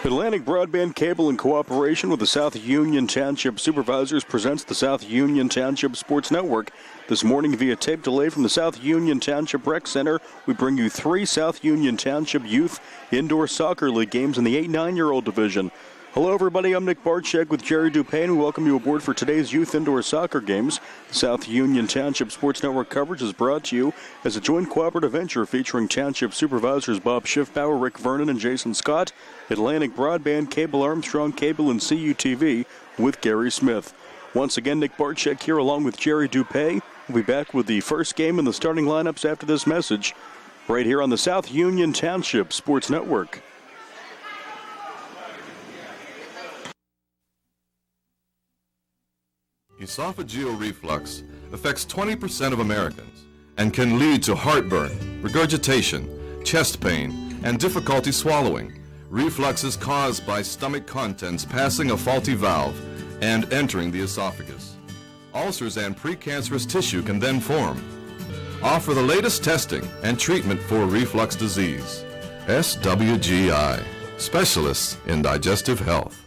Atlantic Broadband Cable, in cooperation with the South Union Township Supervisors, presents the South Union Township Sports Network. This morning, via tape delay from the South Union Township Rec Center, we bring you 3 South Union Township Youth Indoor Soccer League games in the 8-9-year-old division. Hello, everybody. I'm Nick Barczyk with Jerry Dupain. We welcome you aboard for today's Youth Indoor Soccer Games. The South Union Township Sports Network coverage is brought to you as a joint cooperative venture featuring Township Supervisors Bob Schiffbauer, Rick Vernon, and Jason Scott, Atlantic Broadband Cable, Armstrong Cable, and CUTV with Gary Smith. Once again, Nick Barczyk here along with Jerry Dupain. We'll be back with the first game and the starting lineups after this message right here on the South Union Township Sports Network. Esophageal reflux affects 20% of Americans and can lead to heartburn, regurgitation, chest pain, and difficulty swallowing. Reflux is caused by stomach contents passing a faulty valve and entering the esophagus. Ulcers and precancerous tissue can then form. Offer the latest testing and treatment for reflux disease. SWGI, specialists in digestive health.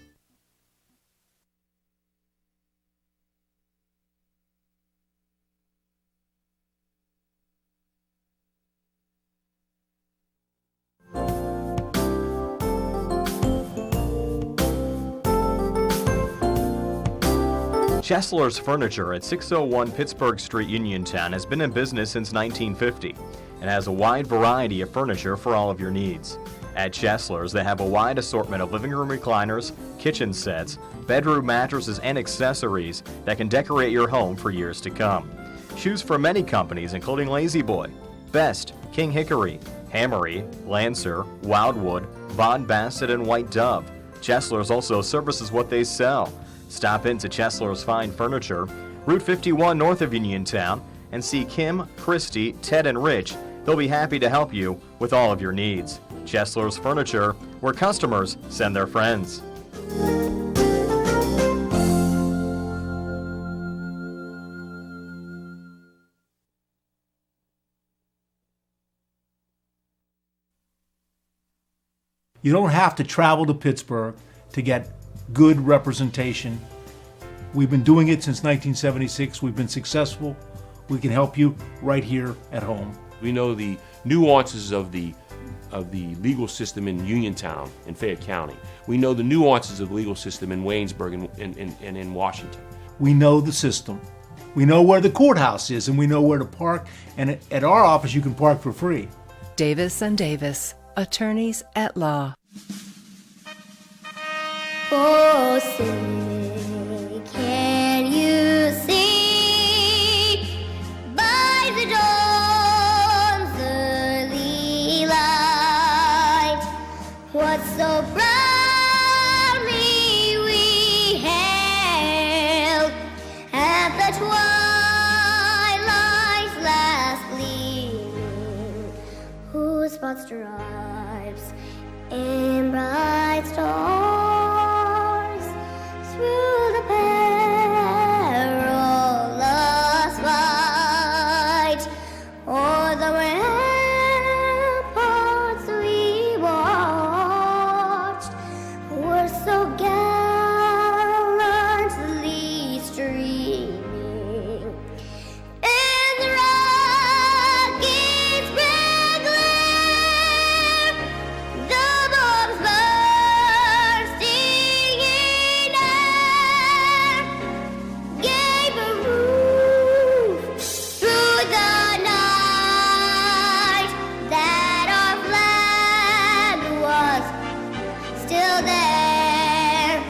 Chesler's Furniture at 601 Pittsburgh Street, Uniontown has been in business since 1950 and has a wide variety of furniture for all of your needs. At Chesler's, they have a wide assortment of living room recliners, kitchen sets, bedroom mattresses, and accessories that can decorate your home for years to come. Choose from many companies including La-Z-Boy, Best, King Hickory, Hammery, Lancer, Wildwood, Von Bassett, and White Dove. Chesler's also services what they sell. Stop into Chesler's Fine Furniture, Route 51 north of Uniontown, and see Kim, Christy, Ted, and Rich. They'll be happy to help you with all of your needs. Chesler's Furniture, where customers send their friends. You don't have to travel to Pittsburgh to get good representation. We've been doing it since 1976. We've been successful. We can help you right here at home. We know the nuances of the legal system in Uniontown in Fayette County. We know the nuances of the legal system in Waynesburg and in Washington. We know the system. We know where the courthouse is, and we know where to park. And at our office, you can park for free. Davis & Davis, attorneys at law. Oh, say, can you see by the dawn's early light what so proudly we hailed at the twilight's last gleaming, whose spot stripes in bright stars through the perilous fight, o'er the ramparts we watched, were so gallantly streaming in the rocket's red glare, the bombs bursting in air gave a roof through the night that our flag was still there.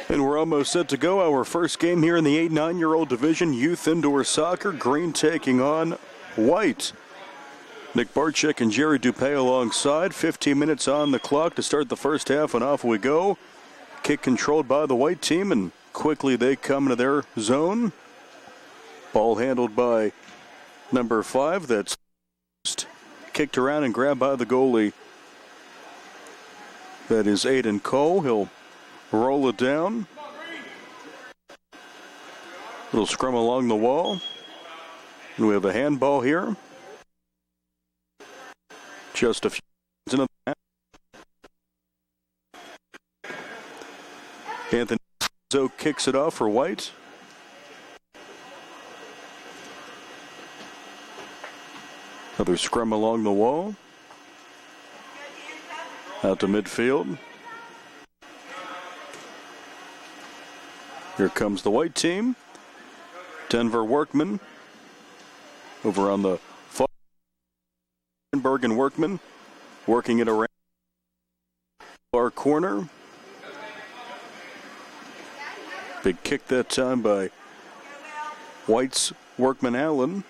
And we're almost set to go. Our first game here in the 8-9-year-old division, youth indoor soccer. Green taking on White. Nick Barczyk and Jerry Dupay alongside. 15 minutes on the clock to start the first half, and off we go. Kick controlled by the White team, and quickly they come into their zone. Ball handled by number 5. That's kicked around and grabbed by the goalie. That is Aiden Cole. He'll roll it down. Little scrum along the wall. And we have a handball here. Just a few minutes into the half. Anthony Zoe kicks it off for White. Another scrum along the wall. Out to midfield. Here comes the White team. Denver Workman over on the far. Bergen Workman working it around far corner. Big kick that time by White's Workman Allen.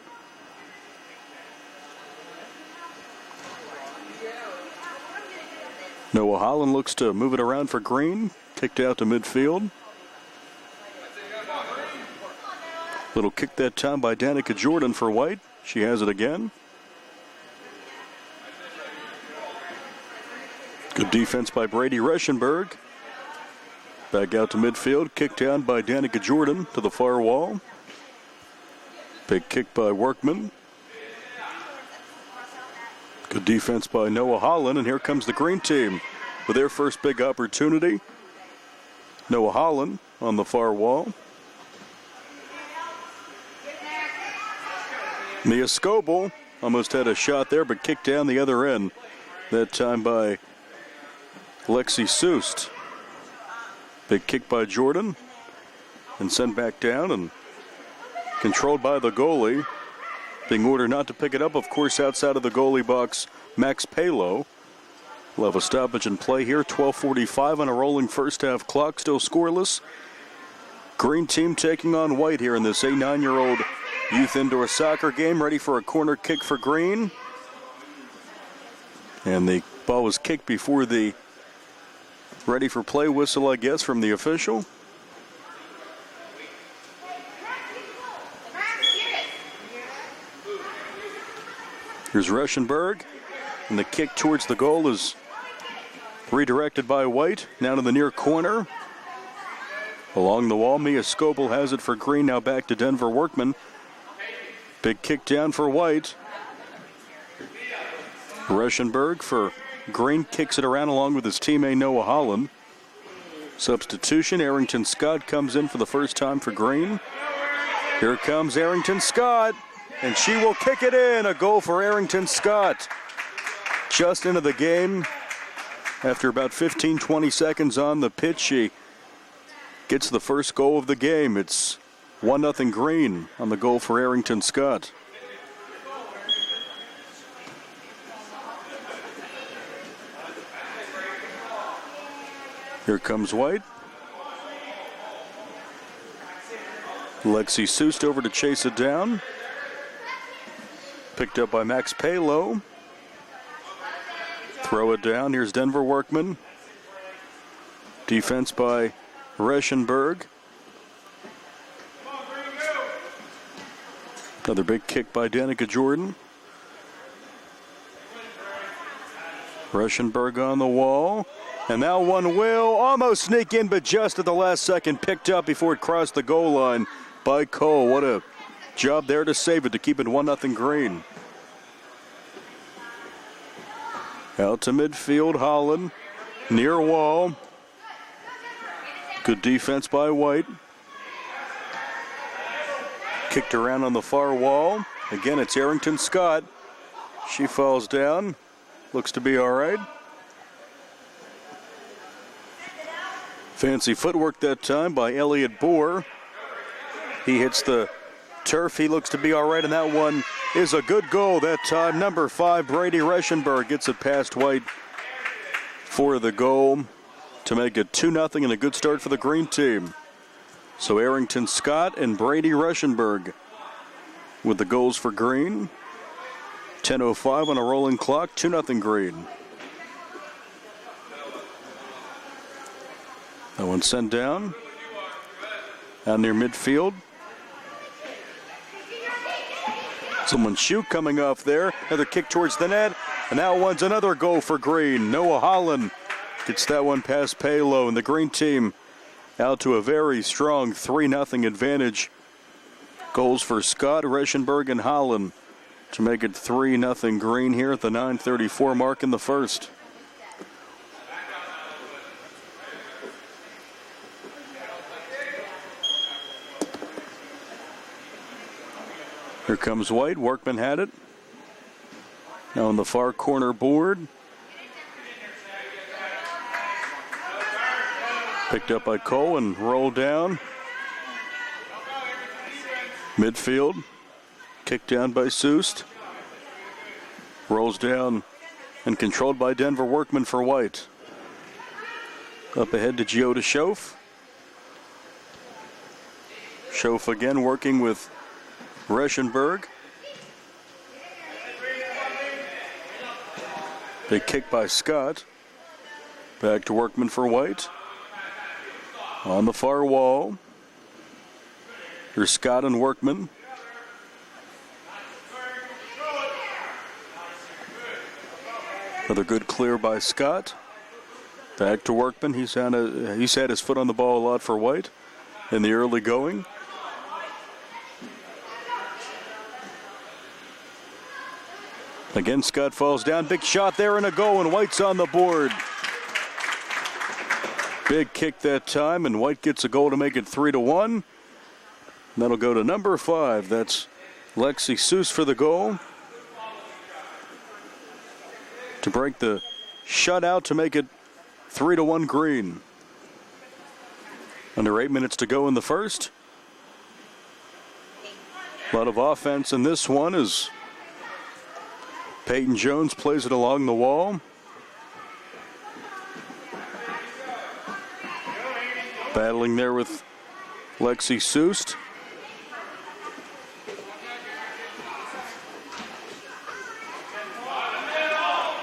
Noah Holland looks to move it around for Green. Kicked out to midfield. Little kick that time by Danica Jordan for White. She has it again. Good defense by Brady Reschenberg. Back out to midfield. Kicked down by Danica Jordan to the far wall. Big kick by Workman. Good defense by Noah Holland, and here comes the Green team with their first big opportunity. Noah Holland on the far wall. Mia Scoble almost had a shot there, but kicked down the other end. That time by Lexi Soust. Big kick by Jordan and sent back down and controlled by the goalie. Being ordered not to pick it up, of course, outside of the goalie box, Max Palo. We'll have a stoppage in play here. 12:45 on a rolling first half clock, still scoreless. Green team taking on White here in this 8-9-year-old youth indoor soccer game. Ready for a corner kick for Green. And the ball was kicked before the ready for play whistle, I guess, from the official. Here's Reschenberg, and the kick towards the goal is redirected by White. Now to the near corner. Along the wall, Mia Scoble has it for Green. Now back to Denver Workman. Big kick down for White. Reschenberg for Green kicks it around along with his teammate Noah Holland. Substitution, Arrington Scott comes in for the first time for Green. Here comes Arrington Scott, and she will kick it in. A goal for Arrington Scott. Just into the game. After about 15-20 seconds on the pitch, she gets the first goal of the game. It's 1-0 Green on the goal for Arrington Scott. Here comes White. Lexi Soust over to chase it down. Picked up by Max Palo. Throw it down. Here's Denver Workman. Defense by Reschenberg. Another big kick by Danica Jordan. Reschenberg on the wall. And that one will almost sneak in, but just at the last second picked up before it crossed the goal line by Cole. What a job there to save it, to keep it 1-0 Green. Out to midfield, Holland. Near wall. Good defense by White. Kicked around on the far wall. Again, it's Arrington Scott. She falls down. Looks to be all right. Fancy footwork that time by Elliot Bohr. He hits the turf. He looks to be all right, and that one is a good goal that time. Number 5, Brady Reschenberg gets it past White for the goal. to make it 2-0 and a good start for the green team. So Arrington Scott and Brady Reschenberg with the goals for green. 10:05 on a rolling clock, 2-0 green. That one sent down. Out near midfield. Someone's shoot coming off there. Another kick towards the net. And now one's another goal for green. Noah Holland gets that one past Palo. And the green team out to a very strong 3-0 advantage. Goals for Scott, Reschenberg, and Holland to make it 3-0 green here at the 9:34 mark in the first. Here comes White. Workman had it. Now on the far corner board. Picked up by Cole and rolled down. Midfield. Kicked down by Soust. Rolls down and controlled by Denver Workman for White. Up ahead to Gio Schoaf. Schoaf again working with Reschenberg. Big kick by Scott. Back to Workman for White. On the far wall. Here's Scott and Workman. Another good clear by Scott. Back to Workman. He's had his foot on the ball a lot for White in the early going. Again, Scott falls down. Big shot there and a goal, and White's on the board. Big kick that time, and White gets a goal to make it 3-1. And that'll go to number 5. That's Lexi Soust for the goal. To break the shutout to make it 3-1 green. Under 8 minutes to go in the first. A lot of offense in this one as Peyton Jones plays it along the wall. Battling there with Lexi Soust.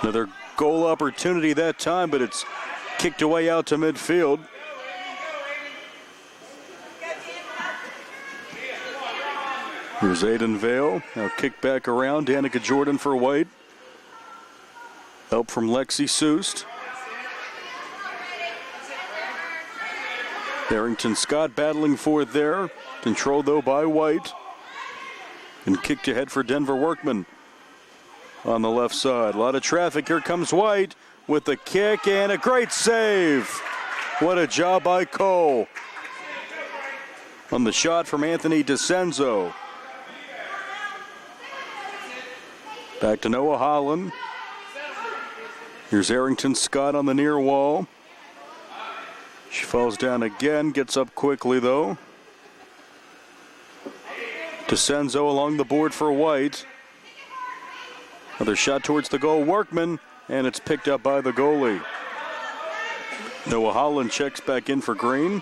Another goal opportunity that time, but it's kicked away out to midfield. Here's Aiden Vale. Now kick back around. Danica Jordan for White. Help from Lexi Soust. Arrington Scott battling for it there. Controlled though by White. And kicked ahead for Denver Workman on the left side. A lot of traffic. Here comes White with the kick and a great save. What a job by Cole. On the shot from Anthony DeCenzo. Back to Noah Holland. Here's Arrington Scott on the near wall. She falls down again, gets up quickly though. DeCenzo along the board for White. Another shot towards the goal, Workman, and it's picked up by the goalie. Noah Holland checks back in for Green.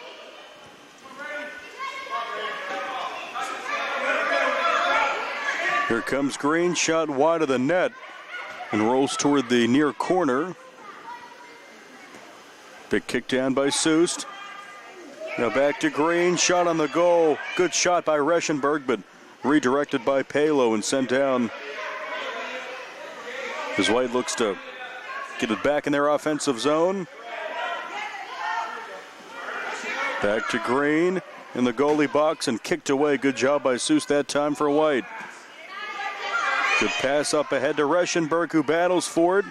Here comes Green, shot wide of the net and rolls toward the near corner. Big kick down by Soust. Now back to Green, shot on the goal. Good shot by Reschenberg, but redirected by Palo and sent down. As White looks to get it back in their offensive zone. Back to Green in the goalie box and kicked away. Good job by Soust that time for White. Good pass up ahead to Reschenberg, who battles for it.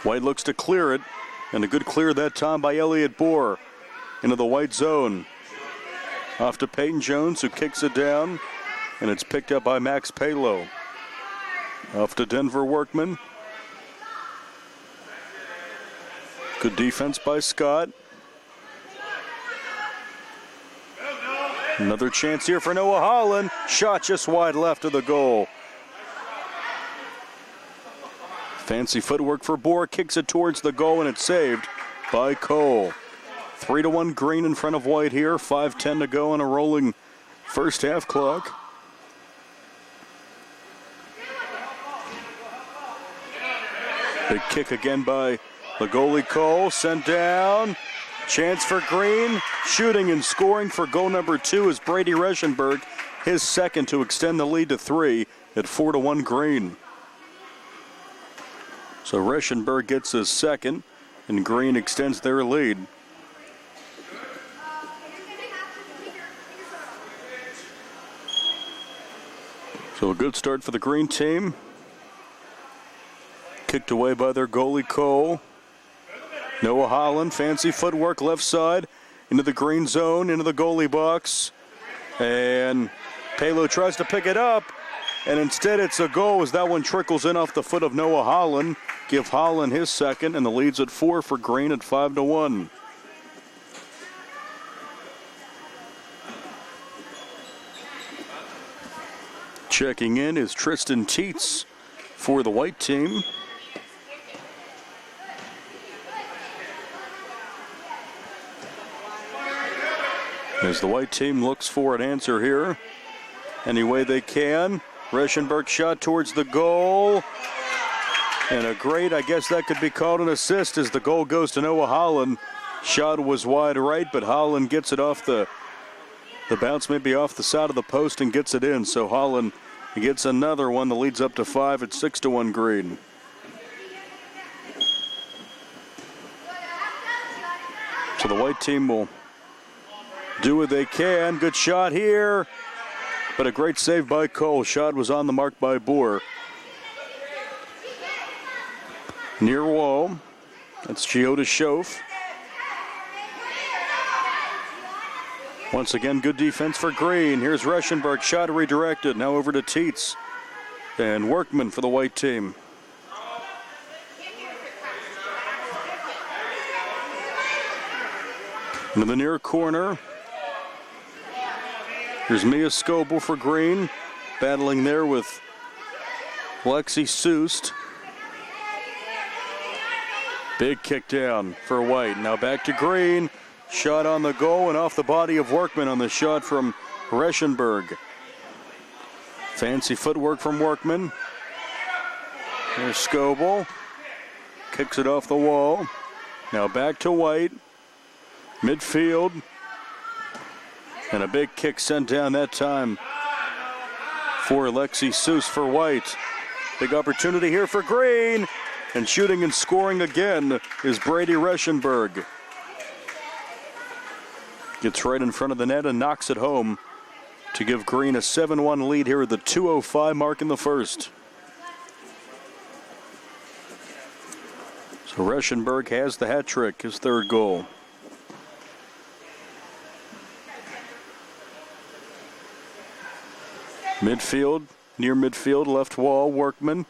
White looks to clear it, and a good clear that time by Elliot Bohr into the White zone. Off to Peyton Jones, who kicks it down, and it's picked up by Max Palo. Off to Denver Workman. Good defense by Scott. Another chance here for Noah Holland. Shot just wide left of the goal. Fancy footwork for Boer, kicks it towards the goal, and it's saved by Cole. 3-1 Green in front of White here. 5:10 to go on a rolling first half clock. Big kick again by the goalie Cole. Sent down. Chance for Green. Shooting and scoring for goal number 2 is Brady Reschenberg. His second to extend the lead to 3 at 4-1 Green. So Reschenberg gets his second, and Green extends their lead. So a good start for the Green team. Kicked away by their goalie Cole. Noah Holland, fancy footwork left side into the green zone, into the goalie box. And Palo tries to pick it up, and instead it's a goal as that one trickles in off the foot of Noah Holland. Give Holland his second, and the lead's at 4 for Green at 5-1. Checking in is Tristan Teets for the White team. As the White team looks for an answer here, any way they can. Reschenberg shot towards the goal. And a great, I guess that could be called an assist as the goal goes to Noah Holland. Shot was wide right, but Holland gets it off the bounce, maybe off the side of the post, and gets it in. So Holland gets another one that leads up to 5 at 6-1 Green. So the White team will do what they can. Good shot here, but a great save by Cole. Shot was on the mark by Boer. Near wall, that's Chioda Schoaf. Once again, good defense for Green. Here's Reschenberg, shot redirected. Now over to Teets. And Workman for the White team. Into the near corner. Here's Mia Scoble for Green. Battling there with Lexi Soust. Big kick down for White. Now back to Green. Shot on the goal and off the body of Workman on the shot from Reschenberg. Fancy footwork from Workman. There's Scoble. Kicks it off the wall. Now back to White. Midfield. And a big kick sent down that time for Lexi Soust for White. Big opportunity here for Green. And shooting and scoring again is Brady Reschenberg. Gets right in front of the net and knocks it home to give Green a 7-1 lead here at the 2:05 mark in the first. So Reschenberg has the hat trick, his third goal. Midfield, near midfield, left wall, Workman.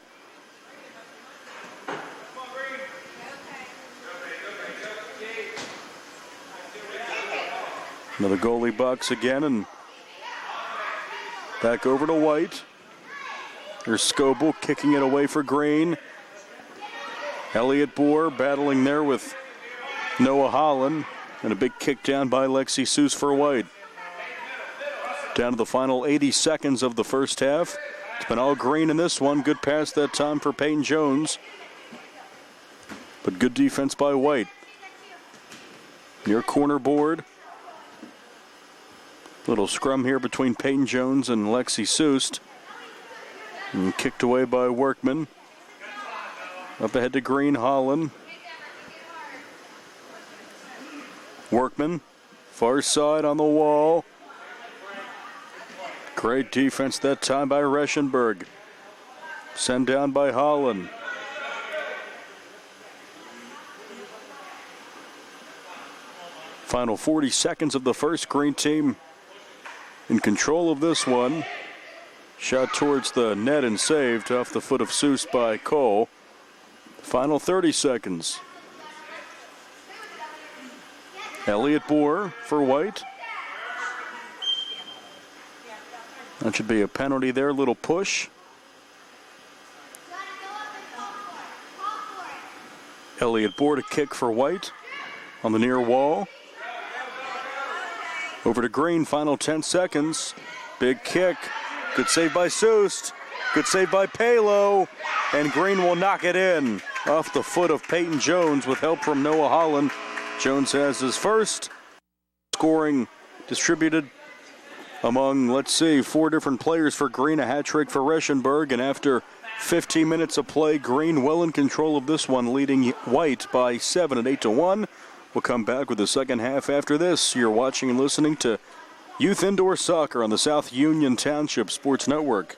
Another goalie box again, and back over to White. There's Scoble kicking it away for Green. Elliott Boer battling there with Noah Holland, and a big kick down by Lexi Soust for White. Down to the final 80 seconds of the first half. It's been all Green in this one. Good pass that time for Peyton Jones, but good defense by White. Near corner board. Little scrum here between Peyton Jones and Lexi Soust. And kicked away by Workman. Up ahead to Green, Holland. Workman, far side on the wall. Great defense that time by Reschenberg. Sent down by Holland. Final 40 seconds of the first. Green team in control of this one. Shot towards the net and saved off the foot of Soust by Cole. Final 30 seconds. Elliott Boer for White. That should be a penalty there, little push. Elliott Board a kick for White on the near wall. Over to Green, final 10 seconds. Big kick. Good save by Soust. Good save by Palo. And Green will knock it in off the foot of Peyton Jones with help from Noah Holland. Jones has his first. Scoring distributed among, 4 different players for Green. A hat trick for Reschenberg. And after 15 minutes of play, Green well in control of this one, leading White by 7 at 8-1. We'll come back with the second half after this. You're watching and listening to Youth Indoor Soccer on the South Union Township Sports Network.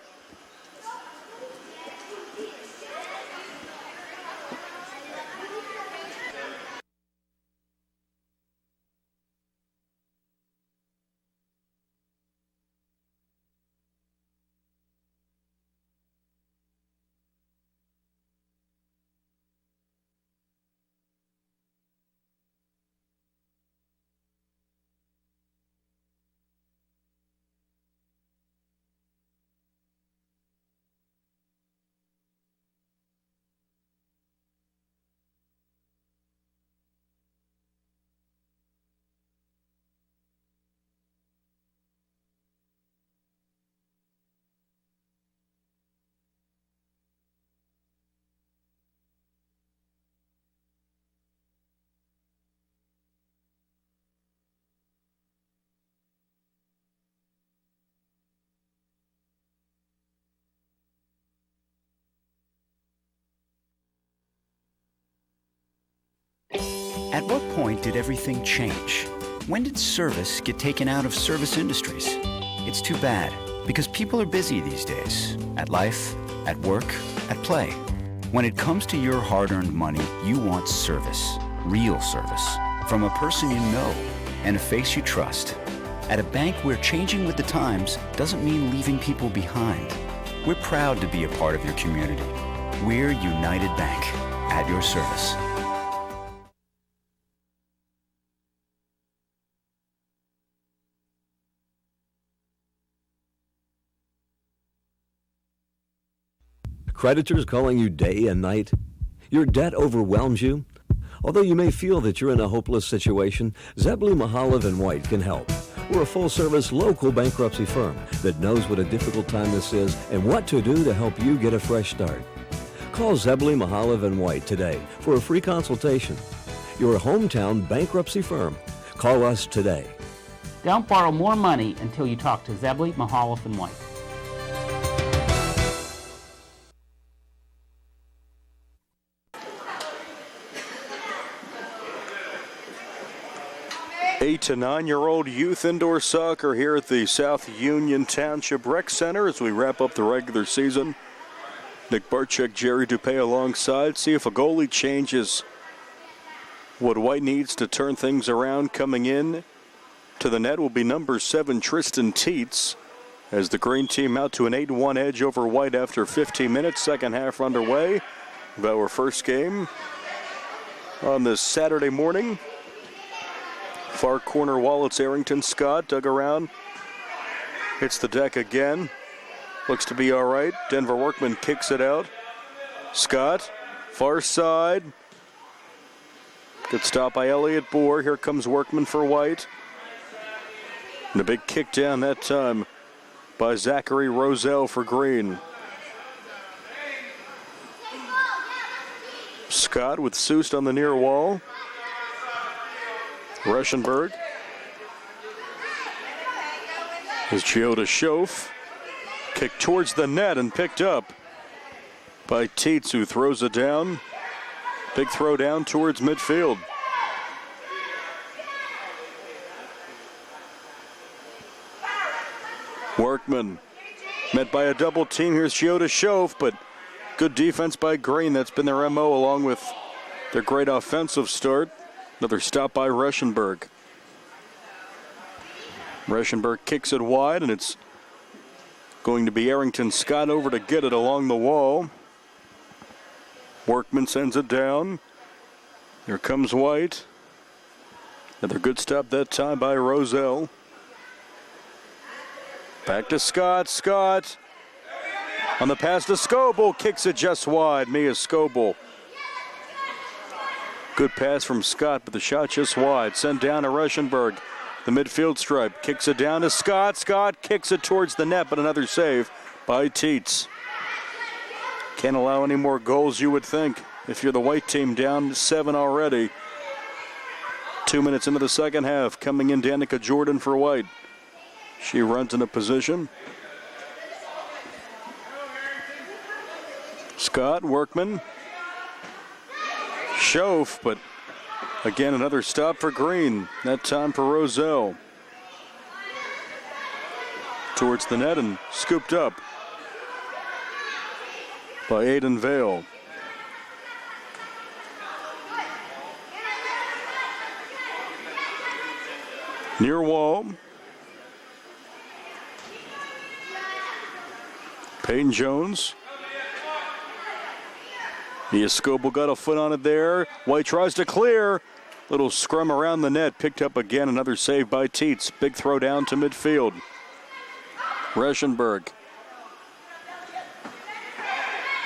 At what point did everything change? When did service get taken out of service industries? It's too bad, because people are busy these days. At life, at work, at play. When it comes to your hard-earned money, you want service. Real service. From a person you know and a face you trust. At a bank where changing with the times doesn't mean leaving people behind. We're proud to be a part of your community. We're United Bank, at your service. Creditors calling you day and night? Your debt overwhelms you? Although you may feel that you're in a hopeless situation, Zebley, Mahalev & White can help. We're a full-service local bankruptcy firm that knows what a difficult time this is and what to do to help you get a fresh start. Call Zebley, Mahalev & White today for a free consultation. Your hometown bankruptcy firm. Call us today. Don't borrow more money until you talk to Zebley, Mahalev & White. Eight to 9-year-old youth indoor soccer here at the South Union Township Rec Center as we wrap up the regular season. Nick Barczyk, Jerry Dupay alongside. See if a goalie changes what White needs to turn things around. Coming in to the net will be number 7, Tristan Teets, as the green team out to an 8-1 edge over White after 15 minutes. Second half underway of our first game on this Saturday morning. Far corner wall, it's Arrington Scott, dug around, hits the deck again, looks to be all right. Denver Workman kicks it out. Scott, far side. Good stop by Elliott Bohr. Here comes Workman for White. And a big kick down that time by Zachary Roselle for Green. Scott with Soust on the near wall. Reschenberg. As Chioda Schoaf. Kicked towards the net and picked up by Teets, who throws it down. Big throw down towards midfield. Workman met by a double team. Here's Chioda Schoaf, but good defense by Green. That's been their MO along with their great offensive start. Another stop by Reschenberg. Reschenberg kicks it wide, and it's going to be Arrington Scott over to get it along the wall. Workman sends it down. Here comes White. Another good stop that time by Roselle. Back to Scott. Scott on the pass to Scoble. Kicks it just wide. Mia Scoble Good pass from Scott, but the shot just wide. Sent down to Reschenberg. The midfield stripe. Kicks it down to Scott. Scott kicks it towards the net, but another save by Tietz. Can't allow any more goals, you would think, if you're the white team, down 7 already. 2 minutes into the second half. Coming in, Danica Jordan for white. She runs into position. Scott, Workman. Schoaf, but again another stop for Green. That time for Roselle. Towards the net and scooped up by Aiden Vale. Near wall. Peyton Jones. Iascobo got a foot on it there. White tries to clear. Little scrum around the net. Picked up again. Another save by Tietz. Big throw down to midfield. Reschenberg.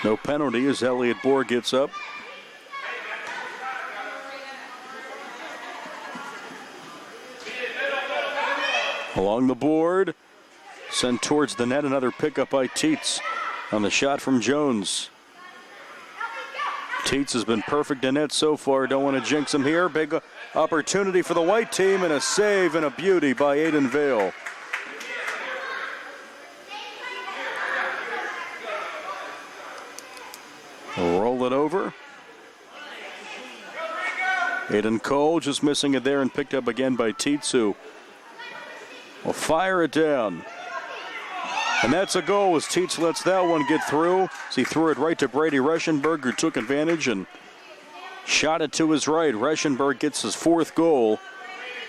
No penalty as Elliot Bohr gets up. Along the board. Sent towards the net. Another pickup by Tietz on the shot from Jones. Tietz has been perfect in net so far. Don't want to jinx him here. Big opportunity for the white team and a save and a beauty by Aiden Vale. Roll it over. Aiden Cole just missing it there and picked up again by Tietz, who will fire it down. And that's a goal as Tietz lets that one get through. As he threw it right to Brady Reschenberg, who took advantage and shot it to his right. Reschenberg gets his 4th goal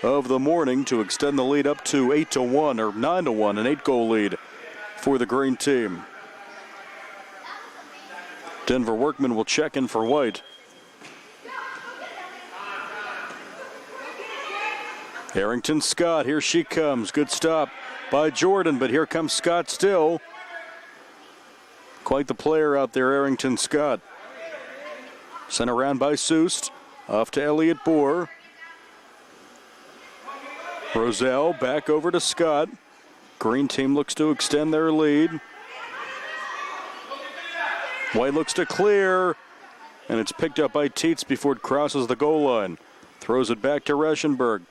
of the morning to extend the lead up to 8-1 or 9-1, an 8-goal lead for the green team. Denver Workman will check in for White. Harrington Scott, here she comes. Good stop by Jordan, but here comes Scott still. Quite the player out there, Harrington Scott. Sent around by Soust. Off to Elliot Bohr. Roselle back over to Scott. Green team looks to extend their lead. White looks to clear, and it's picked up by Tietz before it crosses the goal line. Throws it back to Reschenberg.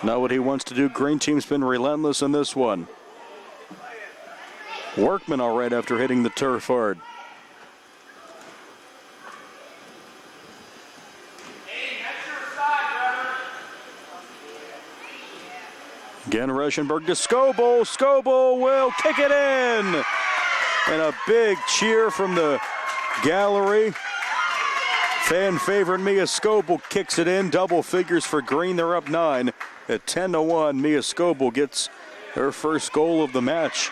Not what he wants to do. Green team's been relentless in this one. Workman all right after hitting the turf hard. Again, Reschenberg to Scoble. Scoble will kick it in. And a big cheer from the gallery. Fan favorite Mia Scoble kicks it in. Double figures for Green. They're up 9 at 10-1. Mia Scoble gets her first goal of the match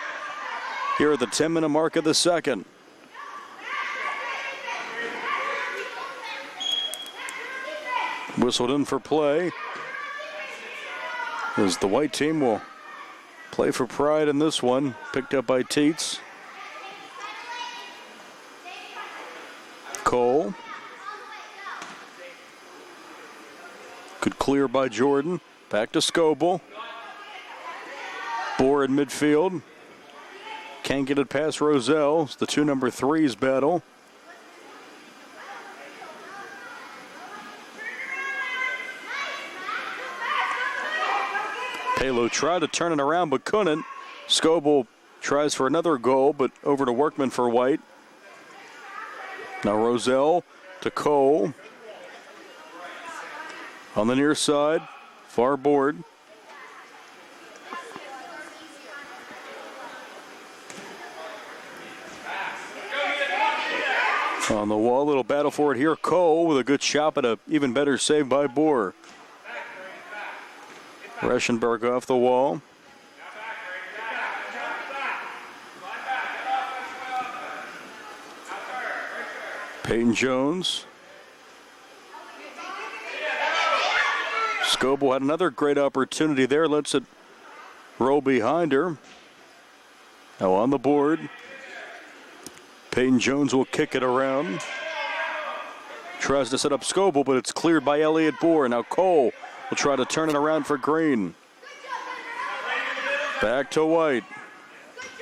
here at the 10-minute mark of the second. Whistled in for play. As the white team will play for pride in this one. Picked up by Tietz. Cole. Good clear by Jordan. Back to Scoble. Bohr in midfield. Can't get it past Roselle. It's the 2 number 3s battle. Palo tried to turn it around but couldn't. Scoble tries for another goal, but over to Workman for White. Now Roselle to Cole. On the near side, far board. On the wall, little battle for it here. Cole with a good shot, but an even better save by Bohr. Reschenberg off the wall. Peyton Jones. Scoble had another great opportunity there. Lets it roll behind her. Now on the board. Peyton Jones will kick it around. Tries to set up Scoble, but it's cleared by Elliott Bohr. Now Cole will try to turn it around for Green. Back to White.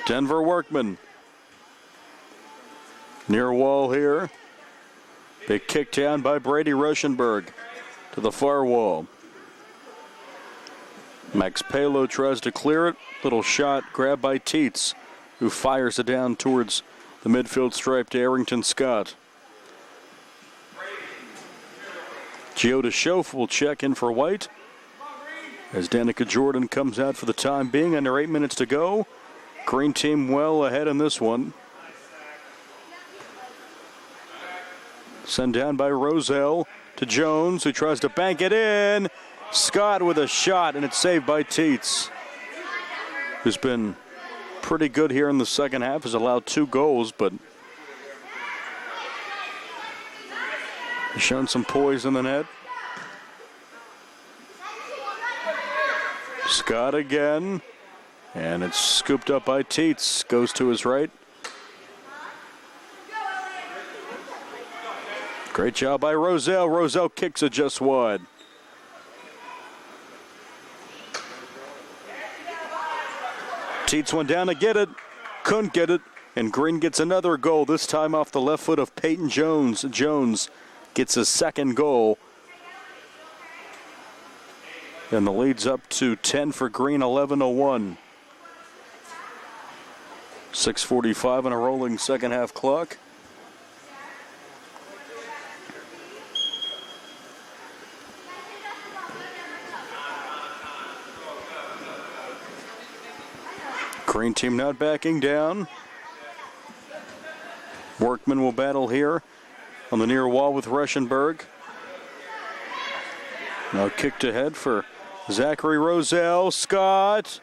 Denver Workman. Near wall here. Big kick down by Brady Ruschenberg to the far wall. Max Palo tries to clear it. Little shot grabbed by Tietz, who fires it down towards the midfield stripe to Arrington Scott. Giota Schoaf will check in for White as Danica Jordan comes out for the time being. Under 8 minutes to go. Green team well ahead in this one. Sent down by Roselle to Jones, who tries to bank it in. Scott with a shot, and it's saved by Tietz, who's been pretty good here in the second half. Has allowed 2 goals, but he's shown some poise in the net. Scott again, and it's scooped up by Tietz. Goes to his right. Great job by Roselle. Roselle kicks it just wide. Tietz went down to get it. Couldn't get it. And Green gets another goal, this time off the left foot of Peyton Jones. Jones gets his second goal. And the lead's up to 10 for Green, 11-1. 6:45 on a rolling second half clock. Green team not backing down. Workman will battle here on the near wall with Ruschenberg. Now kicked ahead for Zachary Roselle. Scott,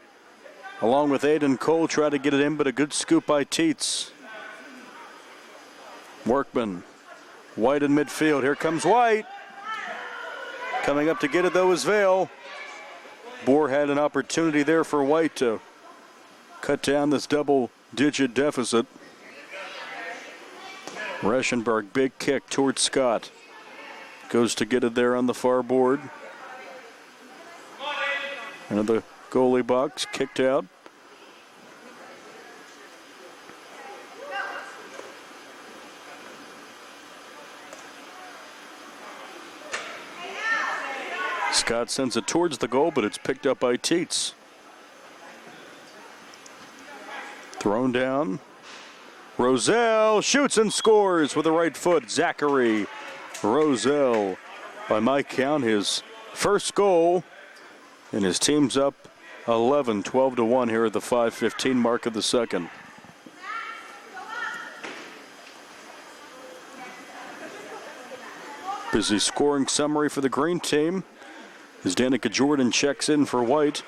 along with Aiden Cole, try to get it in, but a good scoop by Tietz. Workman. White in midfield. Here comes White. Coming up to get it, though, is Vale. Bohr had an opportunity there for White to cut down this double-digit deficit. Ruschenberg, big kick towards Scott. Goes to get it there on the far board. Another goalie box kicked out. Scott sends it towards the goal, but it's picked up by Tietz. Thrown down. Roselle shoots and scores with the right foot. Zachary Roselle, by my count, his first goal. And his team's up 11, 12-1 here at the 5:15 mark of the second. Busy scoring summary for the Green team as Danica Jordan checks in for White.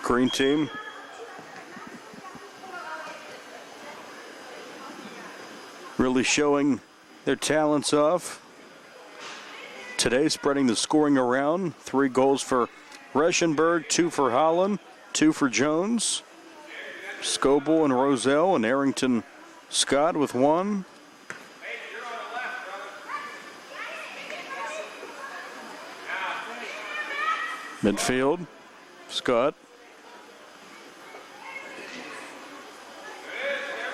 Green team really showing their talents off today, spreading the scoring around. 3 goals for Ruschenberg, 2 for Holland, 2 for Jones. Scoble and Roselle and Arrington Scott with 1. Midfield, Scott.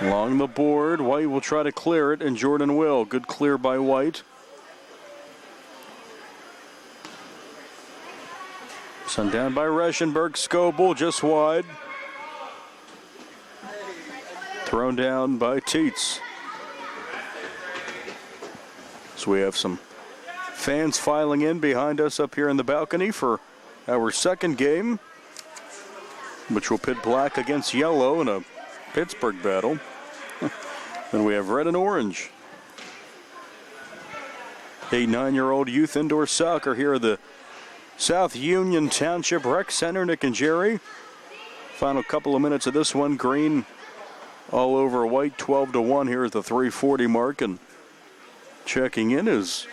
Along the board, White will try to clear it, and Jordan will. Good clear by White. Sent down by Ruschenberg. Scoble just wide. Thrown down by Tietz. So we have some fans filing in behind us up here in the balcony for our second game, which will pit black against yellow in a Pittsburgh battle. Then we have red and orange. 8, 9-year-old youth indoor soccer here at the South Union Township Rec Center. Nick and Jerry. Final couple of minutes of this one. Green all over White, 12-1 here at the 3:40 mark. And checking in is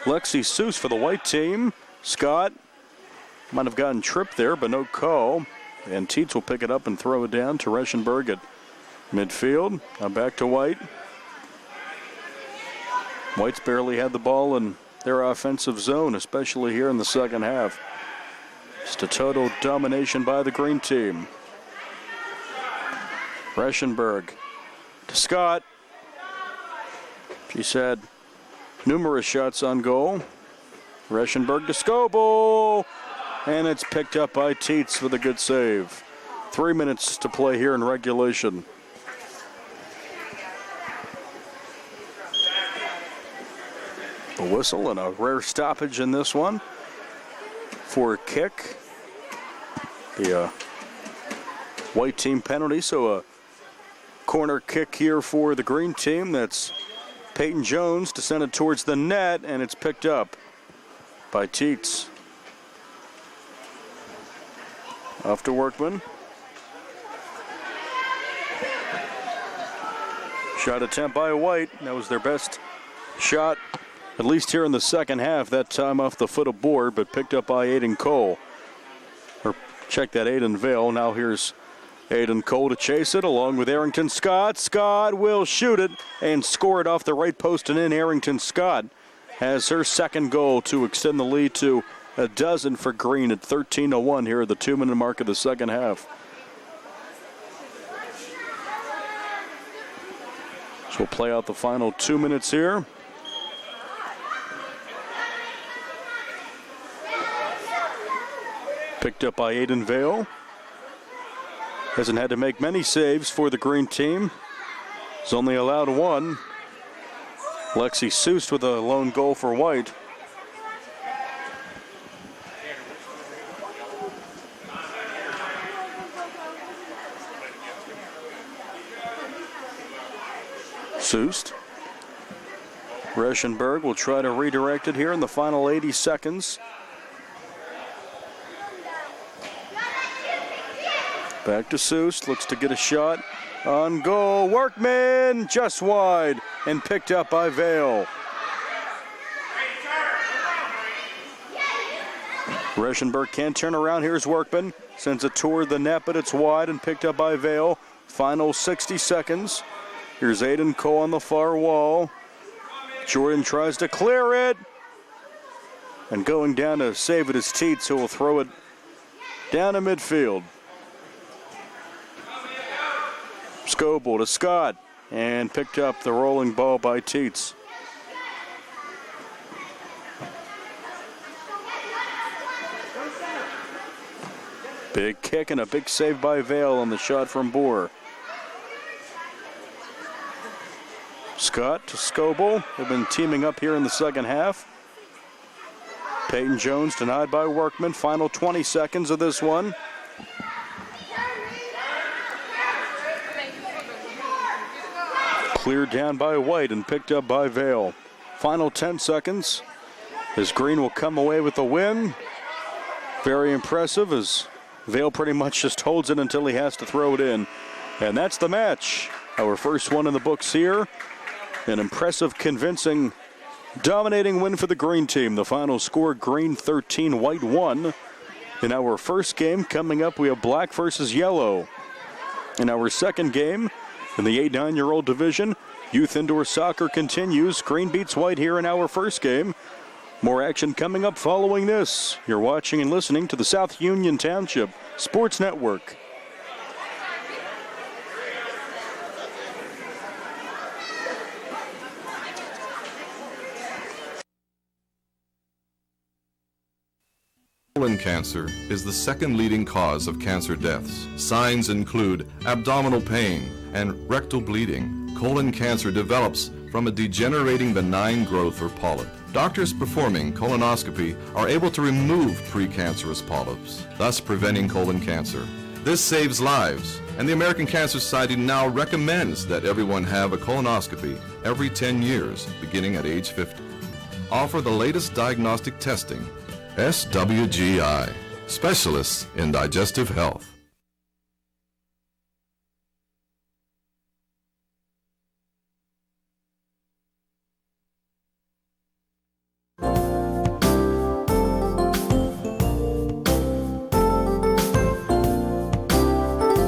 Lexi Seuss for the White team. Scott might have gotten tripped there, but no call. And Tietz will pick it up and throw it down to Ruschenberg at midfield. Now back to White. White's barely had the ball in their offensive zone, especially here in the second half. Just a total domination by the green team. Reschenberg to Scott. She's had numerous shots on goal. Reschenberg to Scoble. And it's picked up by Tietz with a good save. 3 minutes to play here in regulation. A whistle and a rare stoppage in this one for a kick. The white team penalty, so a corner kick here for the green team. That's Peyton Jones to send it towards the net, and it's picked up by Tietz. Off to Workman. Shot attempt by White. That was their best shot, at least here in the second half. That time off the foot of board, but picked up by Aiden Cole. Or check that, Aiden Vale. Now here's Aiden Cole to chase it along with Arrington Scott. Scott will shoot it and score it off the right post and in. Arrington Scott has her second goal to extend the lead to a dozen for Green at 13-1 here at the 2-minute mark of the second half. So we'll play out the final 2 minutes here. Picked up by Aiden Vale. Hasn't had to make many saves for the green team. He's only allowed one. Lexi Seuss with a lone goal for White. Seuss. Reschenberg will try to redirect it here in the final 80 seconds. Back to Seuss, looks to get a shot on goal. Workman just wide and picked up by Vale. Reschenberg can't turn around. Here's Workman. Sends it toward the net, but it's wide and picked up by Vale. Final 60 seconds. Here's Aiden Cole on the far wall. Jordan tries to clear it. And going down to save it is Tietz, who will throw it down to midfield. Scoble to Scott. And picked up the rolling ball by Tietz. Big kick and a big save by Vale on the shot from Boer. Scott to Scoble. They've been teaming up here in the second half. Peyton Jones denied by Workman. Final 20 seconds of this one. Cleared down by White and picked up by Vale. Final 10 seconds as Green will come away with the win. Very impressive as Vale pretty much just holds it until he has to throw it in. And that's the match. Our first one in the books here. An impressive, convincing, dominating win for the green team. The final score, Green 13, White 1. In our first game coming up, we have black versus yellow. In our second game, in the 8-9-year-old division, youth indoor soccer continues. Green beats White here in our first game. More action coming up following this. You're watching and listening to the South Union Township Sports Network. Colon cancer is the second leading cause of cancer deaths. Signs include abdominal pain and rectal bleeding. Colon cancer develops from a degenerating benign growth or polyp. Doctors performing colonoscopy are able to remove precancerous polyps, thus preventing colon cancer. This saves lives, and the American Cancer Society now recommends that everyone have a colonoscopy every 10 years, beginning at age 50. Offer the latest diagnostic testing. SWGI, specialists in digestive health.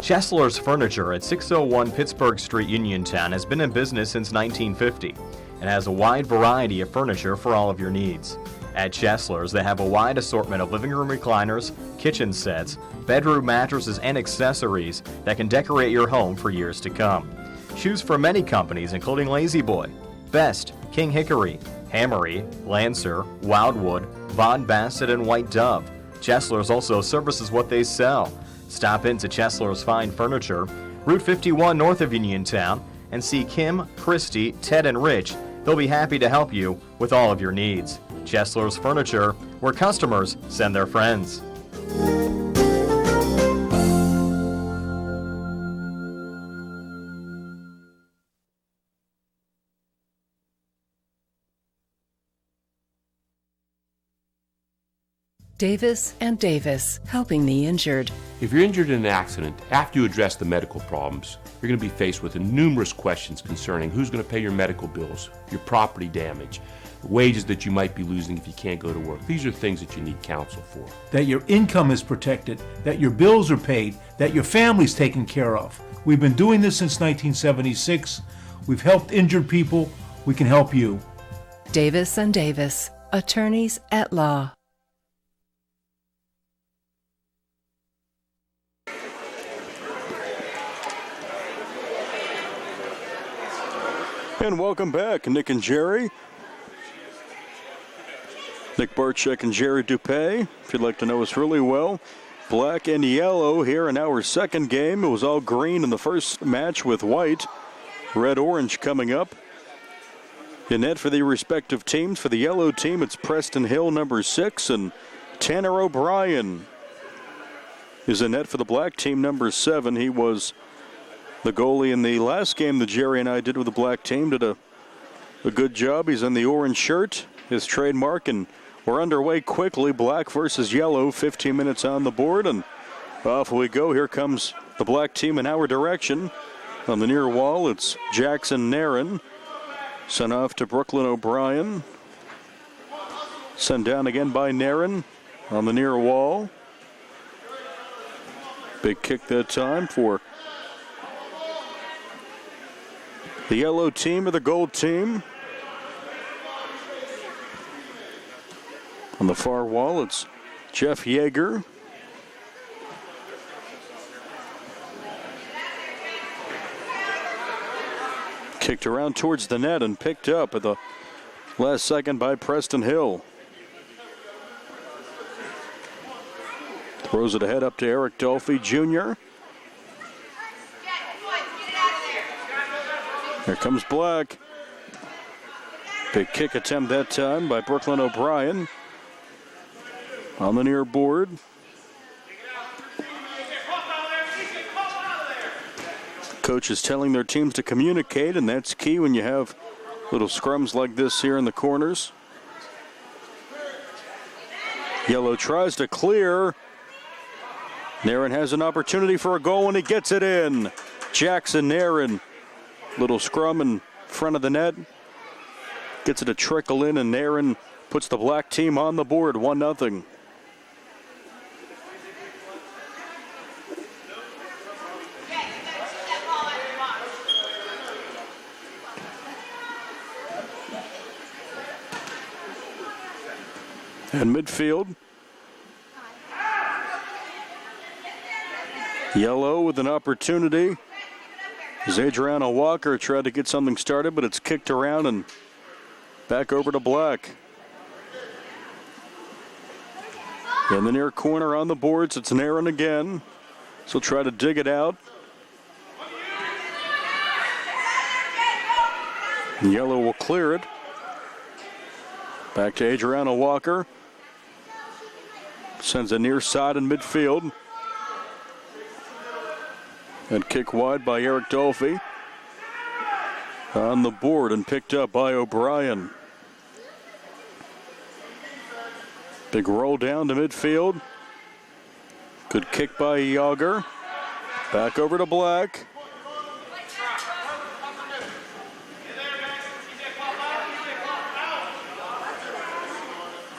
Chesler's Furniture at 601 Pittsburgh Street, Uniontown has been in business since 1950 and has a wide variety of furniture for all of your needs. At Chesler's, they have a wide assortment of living room recliners, kitchen sets, bedroom mattresses, and accessories that can decorate your home for years to come. Choose from many companies including La-Z-Boy, Best, King Hickory, Hammery, Lancer, Wildwood, Von Bassett, and White Dove. Chesler's also services what they sell. Stop into Chesler's Fine Furniture, Route 51 north of Uniontown, and see Kim, Christy, Ted, and Rich. They'll be happy to help you with all of your needs. Chesler's Furniture, where customers send their friends. Davis and Davis, helping the injured. If you're injured in an accident, after you address the medical problems, you're going to be faced with numerous questions concerning who's going to pay your medical bills, your property damage, wages that you might be losing if you can't go to work. These are things that you need counsel for. That your income is protected, that your bills are paid, that your family's taken care of. We've been doing this since 1976. We've helped injured people. We can help you. Davis and Davis, attorneys at law. And welcome back, Nick and Jerry. Nick Barczyk and Jerry Dupay. If you'd like to know us really well, black and yellow here in our second game. It was all green in the first match with white. Red-orange coming up. In net for the respective teams. For the yellow team, it's Preston Hill, number 6, and Tanner O'Brien is in net for the black team, number 7. He was the goalie in the last game that Jerry and I did with the black team. Did a good job. He's in the orange shirt, his trademark, and we're underway quickly. Black versus yellow, 15 minutes on the board, and off we go. Here comes the black team in our direction. On the near wall, it's Jackson Nairn. Sent off to Brooklyn O'Brien. Sent down again by Nairn on the near wall. Big kick that time for the yellow team or the gold team. On the far wall, it's Jeff Yeager. Kicked around towards the net and picked up at the last second by Preston Hill. Throws it ahead up to Eric Dolphy Jr. Here comes Black. Big kick attempt that time by Brooklyn O'Brien. On the near board. Coaches telling their teams to communicate, and that's key when you have little scrums like this here in the corners. Yellow tries to clear. Nairn has an opportunity for a goal, and he gets it in. Jackson Nairn. Little scrum in front of the net. Gets it to trickle in, and Nairn puts the black team on the board, 1-0. And midfield. Yellow with an opportunity. As Adriana Walker tried to get something started, but it's kicked around and back over to Black. In the near corner on the boards, it's Nairn again. So try to dig it out. Yellow will clear it. Back to Adriana Walker. Sends a near side in midfield. And kick wide by Eric Dolphy. On the board and picked up by O'Brien. Big roll down to midfield. Good kick by Yager. Back over to Black.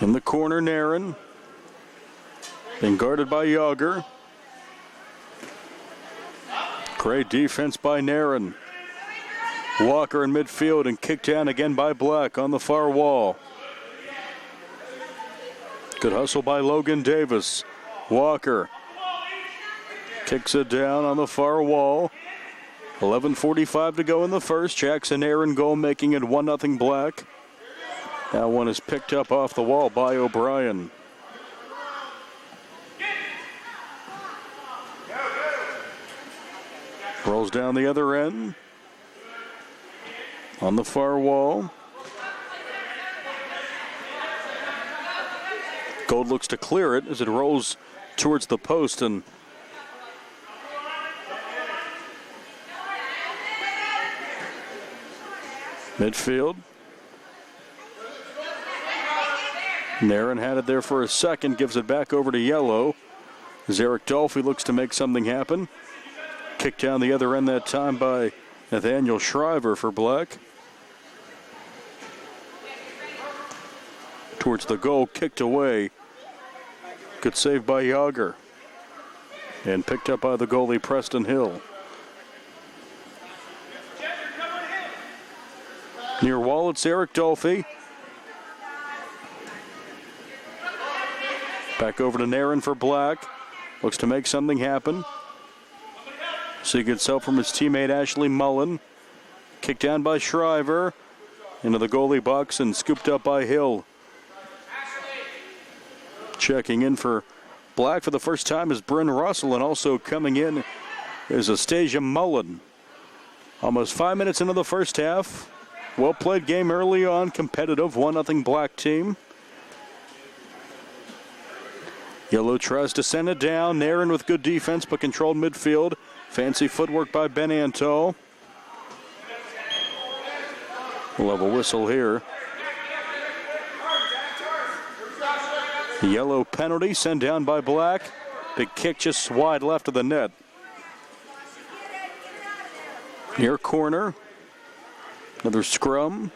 In the corner, Nairn. Being guarded by Yager. Great defense by Nairn. Walker in midfield and kicked down again by Black on the far wall. Good hustle by Logan Davis. Walker kicks it down on the far wall. 11:45 to go in the first. Jackson Aaron goal, making it 1-0 Black. That one is picked up off the wall by O'Brien. Rolls down the other end. On the far wall. Gold looks to clear it as it rolls towards the post, and midfield. Nairn had it there for a second, gives it back over to Yellow. As Eric Dolphy looks to make something happen. Kicked down the other end that time by Nathaniel Shriver for Black. Towards the goal, kicked away. Good save by Yager. And picked up by the goalie Preston Hill. Near wall, it's Eric Dolphy. Back over to Nairn for Black. Looks to make something happen. So he gets help from his teammate Ashley Mullen. Kicked down by Shriver. Into the goalie box and scooped up by Hill. Checking in for Black for the first time is Bryn Russell, and also coming in is Astasia Mullen. Almost 5 minutes into the first half. Well played game early on, competitive, 1-0 Black team. Yellow tries to send it down. Nairn with good defense but controlled midfield. Fancy footwork by Ben Anto. We'll have a whistle here. Yellow penalty sent down by Black. Big kick just wide left of the net. Near corner. Another scrum.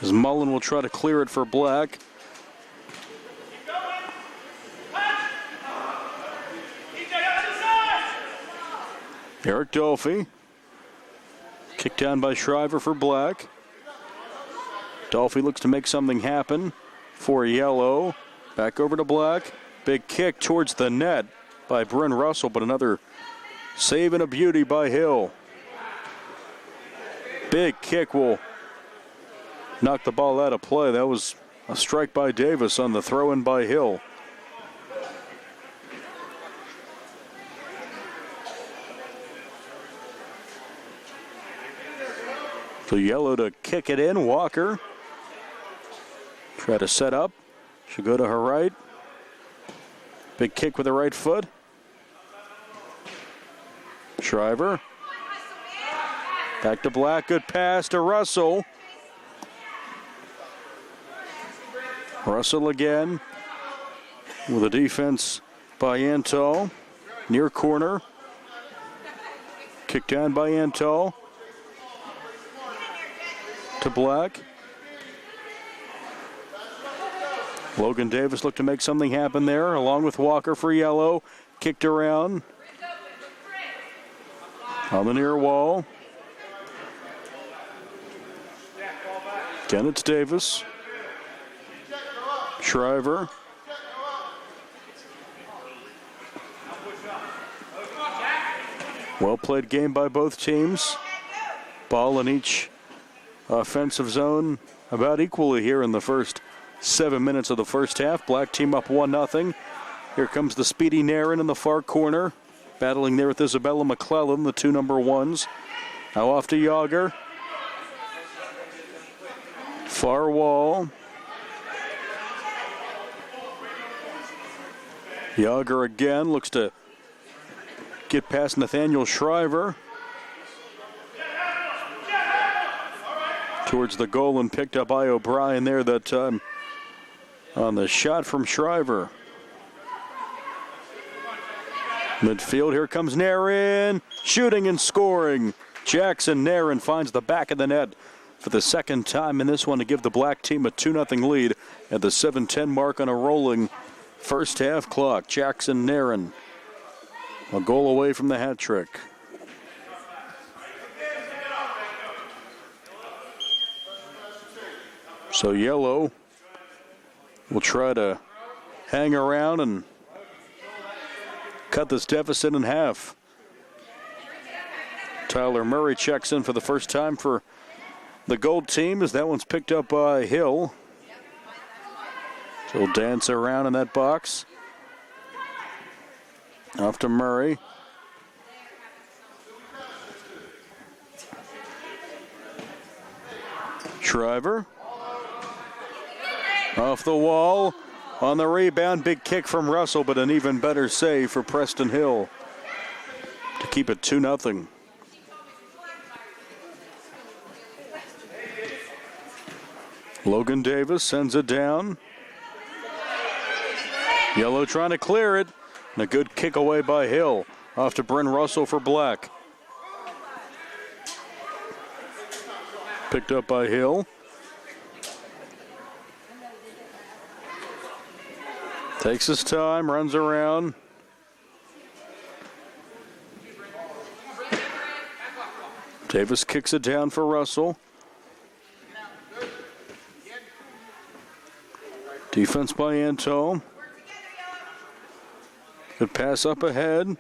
As Mullen will try to clear it for Black. Eric Dolphy. Kicked down by Shriver for Black. Dolphy looks to make something happen for Yellow. Back over to Black. Big kick towards the net by Bryn Russell, but another save and a beauty by Hill. Big kick will knock the ball out of play. That was a strike by Davis on the throw-in by Hill. So Yellow to kick it in. Walker. Try to set up. She'll go to her right. Big kick with the right foot. Shriver. Back to Black. Good pass to Russell. Russell again. With a defense by Anto. Near corner. Kick down by Anto. To Black. Logan Davis looked to make something happen there, along with Walker for Yellow. Kicked around. On the near wall. Again, it's Davis. Shriver. Well played game by both teams. Ball in each offensive zone about equally here in the first 7 minutes of the first half. Black team up 1-0. Here comes the speedy Nairn in the far corner. Battling there with Isabella McClellan, the two number ones. Now off to Yager. Far wall. Yager again looks to get past Nathaniel Shriver. Towards the goal and picked up by O'Brien there that time on the shot from Shriver. Midfield, here comes Nairn, shooting and scoring. Jackson Nairn finds the back of the net for the second time in this one to give the Black team a 2-0 lead at the 7:10 mark on a rolling first half clock. Jackson Nairn, a goal away from the hat trick. So yellow will try to hang around and cut this deficit in half. Tyler Murray checks in for the first time for the gold team as that one's picked up by Hill. So he'll dance around in that box. Off to Murray. Shriver. Off the wall. On the rebound, big kick from Russell, but an even better save for Preston Hill to keep it 2-0. Logan Davis sends it down. Yellow trying to clear it. And a good kick away by Hill. Off to Bryn Russell for Black. Picked up by Hill. Takes his time, runs around. Davis kicks it down for Russell. Defense by Anto. Good pass up ahead.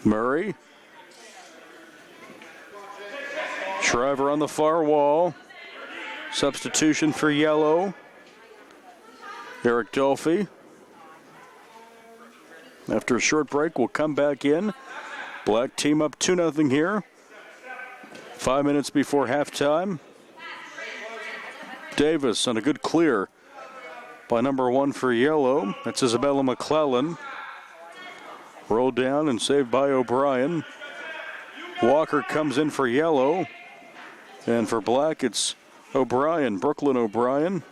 Murray. Shriver on the far wall. Substitution for yellow. Eric Dolphy. After a short break, we'll come back in. Black team up 2-0 here. 5 minutes before halftime. Davis on a good clear by number 1 for yellow. That's Isabella McClellan. Rolled down and saved by O'Brien. Walker comes in for yellow. And for Black, it's O'Brien, Brooklyn O'Brien.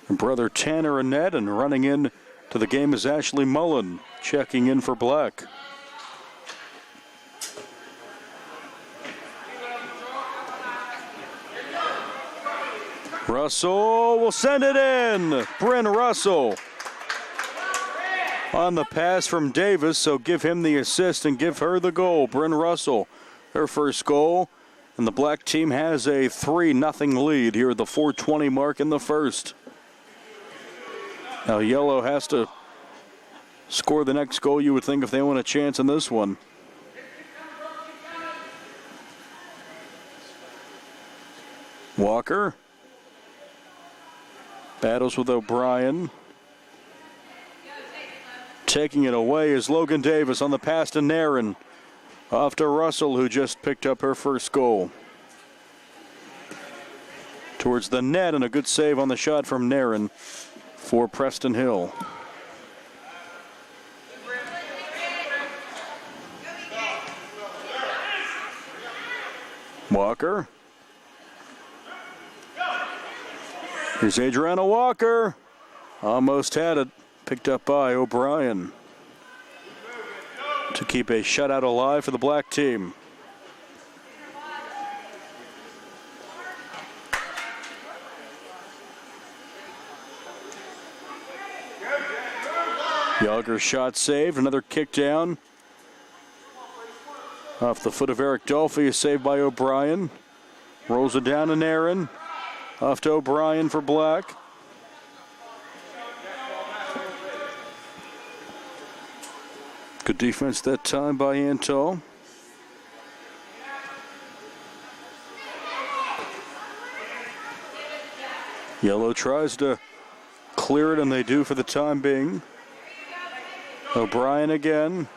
And brother Tanner Annette, and running in to the game is Ashley Mullen, checking in for Black. Russell will send it in. Bryn Russell on the pass from Davis, so give him the assist and give her the goal. Bryn Russell, her first goal, and the Black team has a 3-0 lead here at the 4:20 mark in the first. Now yellow has to score the next goal, you would think, if they want a chance in this one. Walker battles with O'Brien. Taking it away is Logan Davis on the pass to Nairn. Off to Russell, who just picked up her first goal. Towards the net, and a good save on the shot from Nairn for Preston Hill. Walker. Here's Adriana Walker. Almost had it. Picked up by O'Brien to keep a shutout alive for the Black team. Yager's shot saved. Another kick down. Off the foot of Eric Dolphy is saved by O'Brien. Rolls it down to Nairn. Off to O'Brien for Black. Good defense that time by Anto. Yellow tries to clear it, and they do for the time being. O'Brien again.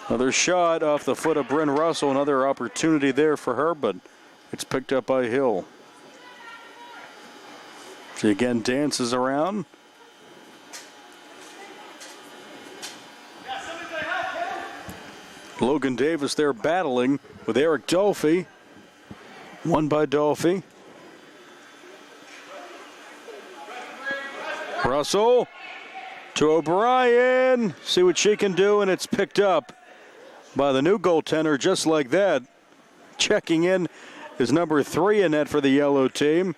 Another shot off the foot of Bryn Russell. Another opportunity there for her, but it's picked up by Hill. She again dances around. Logan Davis there battling with Eric Dolphy. Won by Dolphy. Russell to O'Brien. See what she can do, and it's picked up by the new goaltender just like that. Checking in is number 3 in net for the yellow team.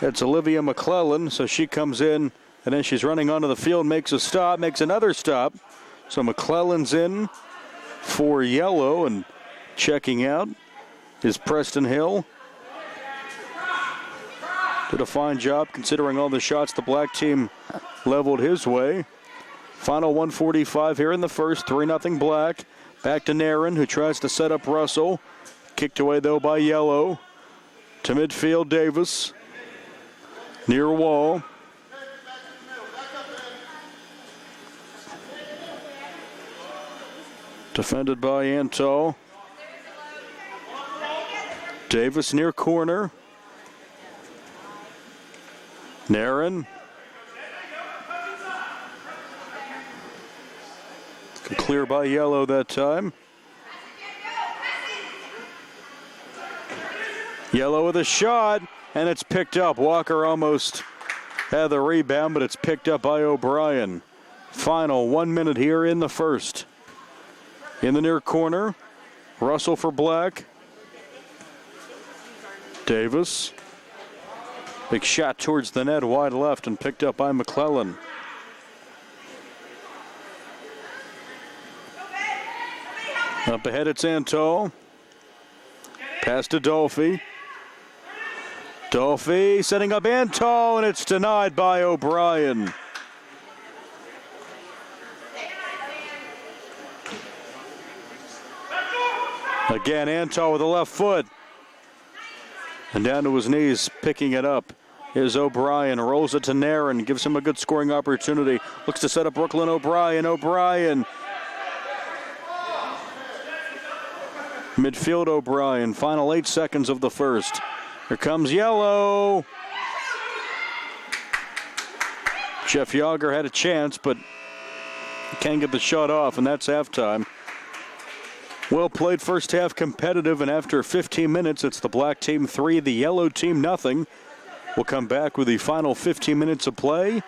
That's Olivia McClellan, so she comes in, and then she's running onto the field, makes a stop, makes another stop. So McClellan's in for yellow, and checking out is Preston Hill. Did a fine job considering all the shots the black team leveled his way. Final 145 here in the first, 3-0 black. Back to Nairn, who tries to set up Russell. Kicked away, though, by yellow. To midfield, Davis. Near wall. Defended by Antal. Davis near corner. Nairn. Clear by yellow that time. Yellow with a shot, and it's picked up. Walker almost had the rebound, but it's picked up by O'Brien. Final 1 minute here in the first. In the near corner, Russell for black. Davis. Big shot towards the net, wide left, and picked up by McClellan. Up ahead, it's Antal. Pass to Dolphy. Dolphy setting up Antal, and it's denied by O'Brien. Again, Antal with the left foot. And down to his knees, picking it up. Here's O'Brien, rolls it to Nairn, gives him a good scoring opportunity. Looks to set up Brooklyn O'Brien. O'Brien. Midfield O'Brien, final 8 seconds of the first. Here comes yellow. Jeff Yager had a chance, but can't get the shot off, and that's halftime. Well played first half, competitive, and after 15 minutes, it's the black team 3, the yellow team nothing. We'll come back with the final 15 minutes of play.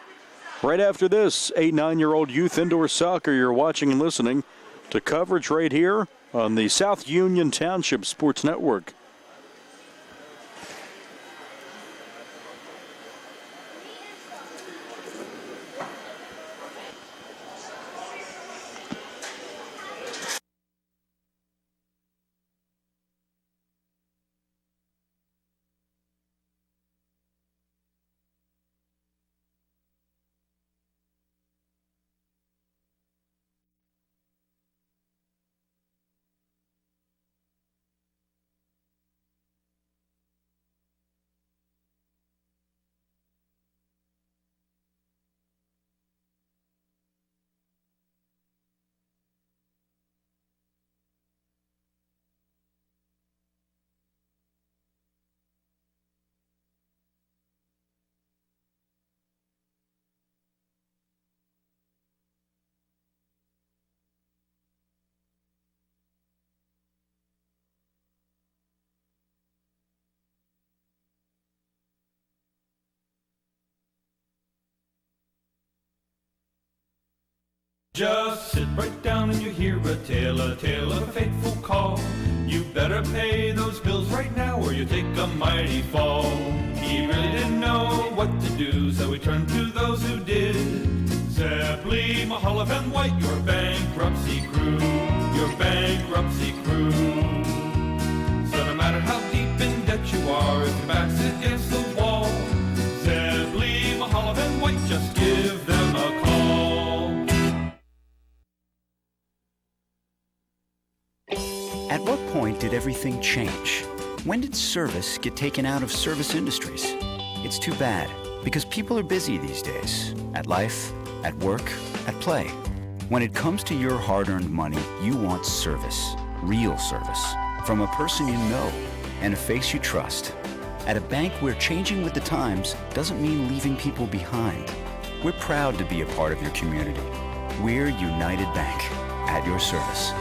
Right after this, 8-9-year-old youth indoor soccer. You're watching and listening to coverage right here on the South Union Township Sports Network. Just sit right down and you hear a tale of a fateful call. You better pay those bills right now or you take a mighty fall. He really didn't know what to do, so he turned to those who did. Zeppeli, Mahalev, and White, your bankruptcy crew, your bankruptcy crew. So no matter how deep in debt you are, if your back's against the wall, Zeppeli, Mahalev, and White, just give them a call. At what point did everything change? When did service get taken out of service industries? It's too bad, because people are busy these days. At life, at work, at play. When it comes to your hard-earned money, you want service. Real service. From a person you know and a face you trust. At a bank where changing with the times doesn't mean leaving people behind. We're proud to be a part of your community. We're United Bank, at your service.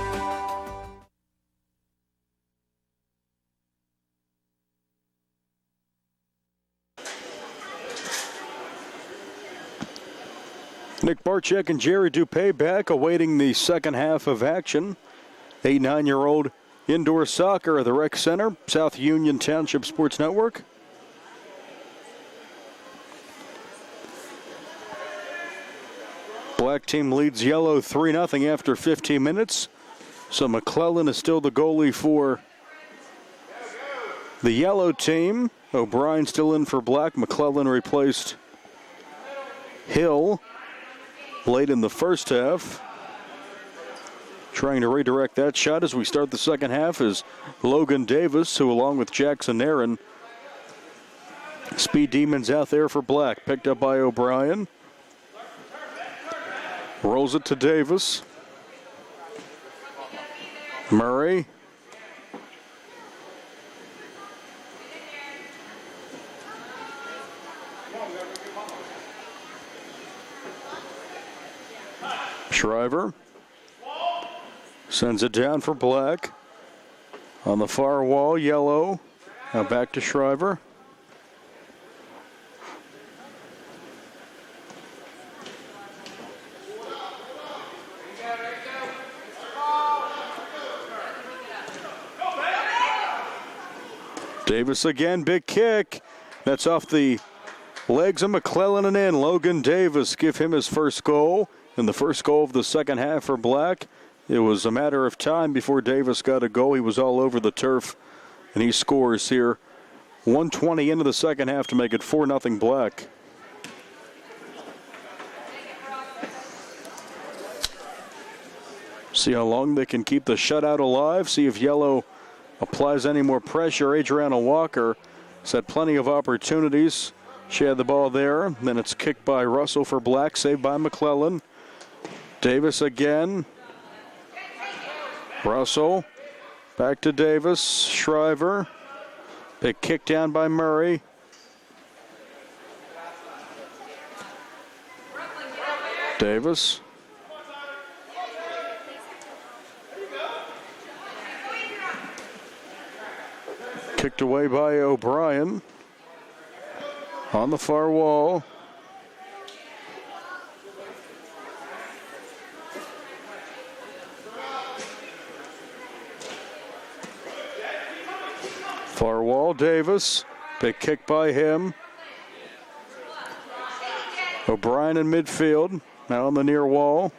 Nick Barczyk and Jerry Dupay back, awaiting the second half of action. 8-9-year-old indoor soccer at the Rec Center, South Union Township Sports Network. Black team leads yellow 3-0 after 15 minutes. So McClellan is still the goalie for the yellow team. O'Brien still in for black. McClellan replaced Hill late in the first half. Trying to redirect that shot as we start the second half is Logan Davis, who along with Jackson Aaron. Speed Demons out there for black. Picked up by O'Brien. Rolls it to Davis. Murray. Shriver sends it down for black. On the far wall, yellow. Now back to Shriver. Davis again, big kick. That's off the legs of McClellan and in. Logan Davis give him his first goal. And the first goal of the second half for black. It was a matter of time before Davis got a goal. He was all over the turf, and he scores here. 1:20 into the second half to make it 4-0 black. See how long they can keep the shutout alive. See if yellow applies any more pressure. Adriana Walker has had plenty of opportunities. She had the ball there. Then it's kicked by Russell for black, saved by McClellan. Davis again. Russell. Back to Davis. Shriver. Big kick down by Murray. Davis. Kicked away by O'Brien. On the far wall. Far wall, Davis. Big kick by him. O'Brien in midfield. Now on the near wall.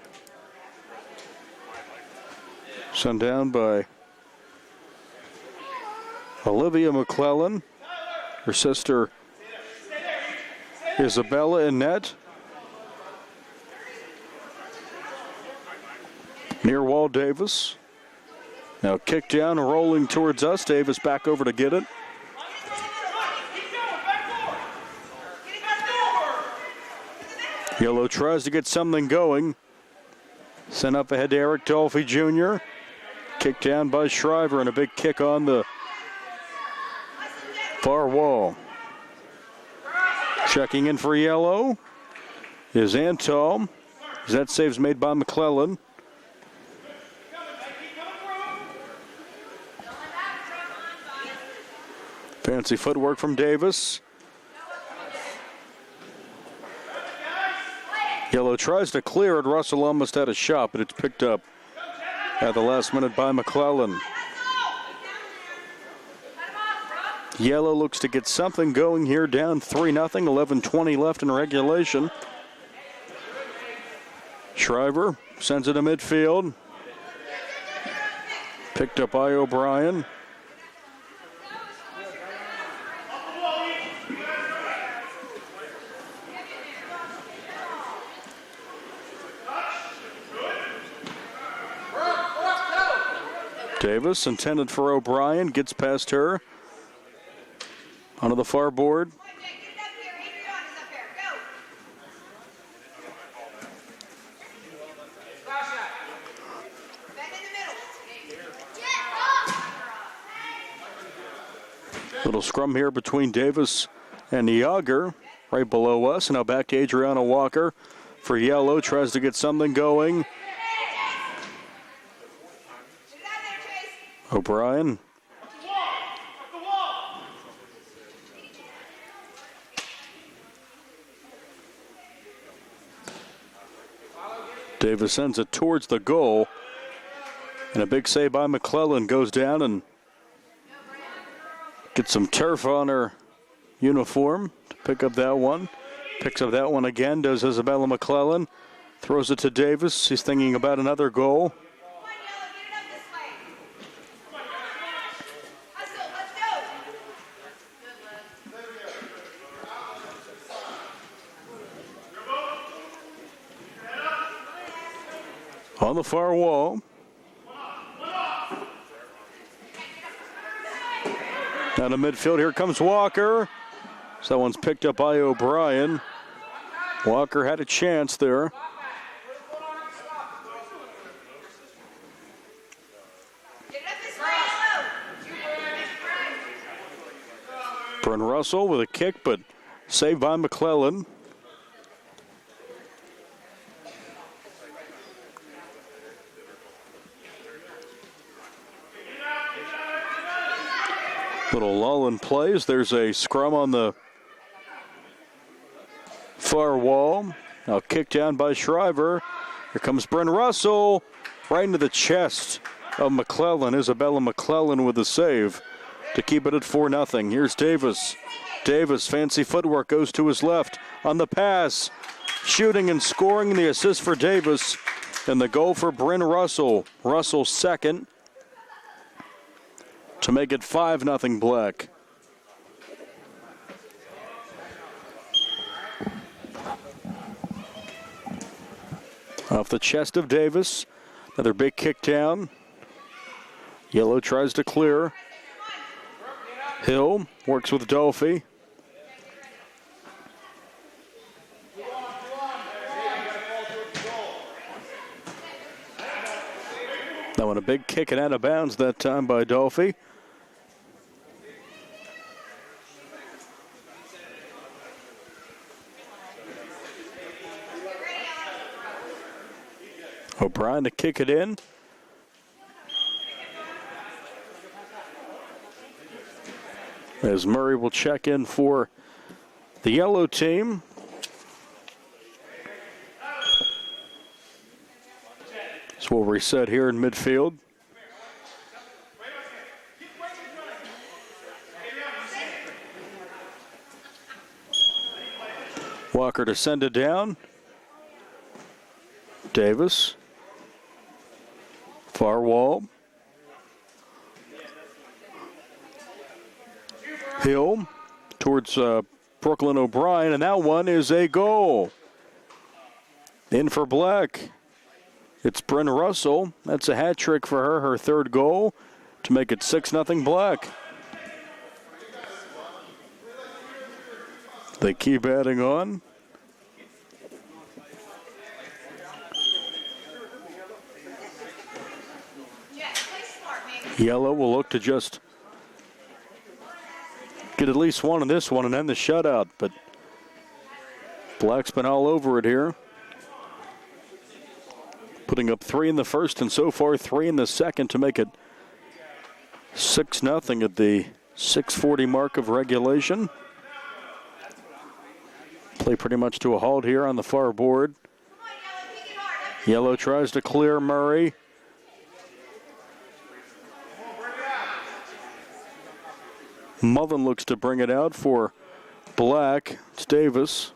Sent down by Olivia McClellan. Her sister Isabella in net. Near wall, Davis. Now kick down, rolling towards us. Davis back over to get it. Yellow tries to get something going. Sent up ahead to Eric Dolphy Jr. Kicked down by Shriver and a big kick on the far wall. Checking in for yellow is Antal. That save's made by McClellan. Fancy footwork from Davis. Yellow tries to clear it. Russell almost had a shot, but it's picked up at the last minute by McClellan. Yellow looks to get something going here, down 3-0, 11:20 left in regulation. Shriver sends it to midfield. Picked up by O'Brien. Davis intended for O'Brien, gets past her. Onto the far board. Little scrum here between Davis and Yager, right below us. Now back to Adriana Walker for yellow. Tries to get something going. O'Brien. Davis sends it towards the goal. And a big save by McClellan. Goes down and gets some turf on her uniform to pick up that one. Picks up that one again, does Isabella McClellan. Throws it to Davis. He's thinking about another goal. On the far wall. Down to midfield, here comes Walker. So that one's picked up by O'Brien. Walker had a chance there. Bryn Russell with a kick, but saved by McClellan. Little lull in plays. There's a scrum on the far wall. Now kicked down by Shriver. Here comes Bryn Russell. Right into the chest of McClellan. Isabella McClellan with the save to keep it at 4-0. Here's Davis. Davis, fancy footwork, goes to his left on the pass. Shooting and scoring, the assist for Davis. And the goal for Bryn Russell. Russell second to make it 5-0 Black. Off the chest of Davis. Another big kick down. Yellow tries to clear. Hill works with Dolphy. That one a big kick and out of bounds that time by Dolphy. O'Brien to kick it in. As Murray will check in for the yellow team. So we'll reset here in midfield. Walker to send it down. Davis. Far wall. Hill towards Brooklyn O'Brien, and that one is a goal. In for Black. It's Bryn Russell. That's a hat trick for her, her third goal to make it 6-0 Black. They keep adding on. Yellow will look to just get at least one in this one and end the shutout, but Black's been all over it here. Putting up 3 in the first and so far 3 in the second to make it 6-0 at the 6:40 mark of regulation. Play pretty much to a halt here on the far board. Yellow tries to clear Murray. Mullen looks to bring it out for Black. It's Davis.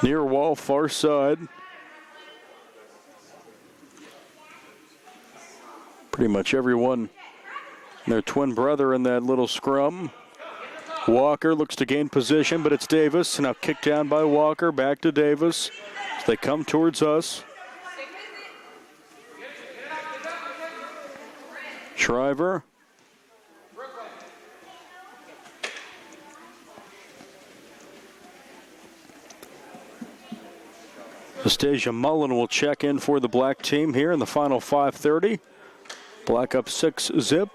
Near wall, far side. Pretty much everyone and their twin brother in that little scrum. Walker looks to gain position, but it's Davis. Now kicked down by Walker, back to Davis as they come towards us. Shriver. Astasia Mullen will check in for the Black team here in the final 5:30. Black up 6-0.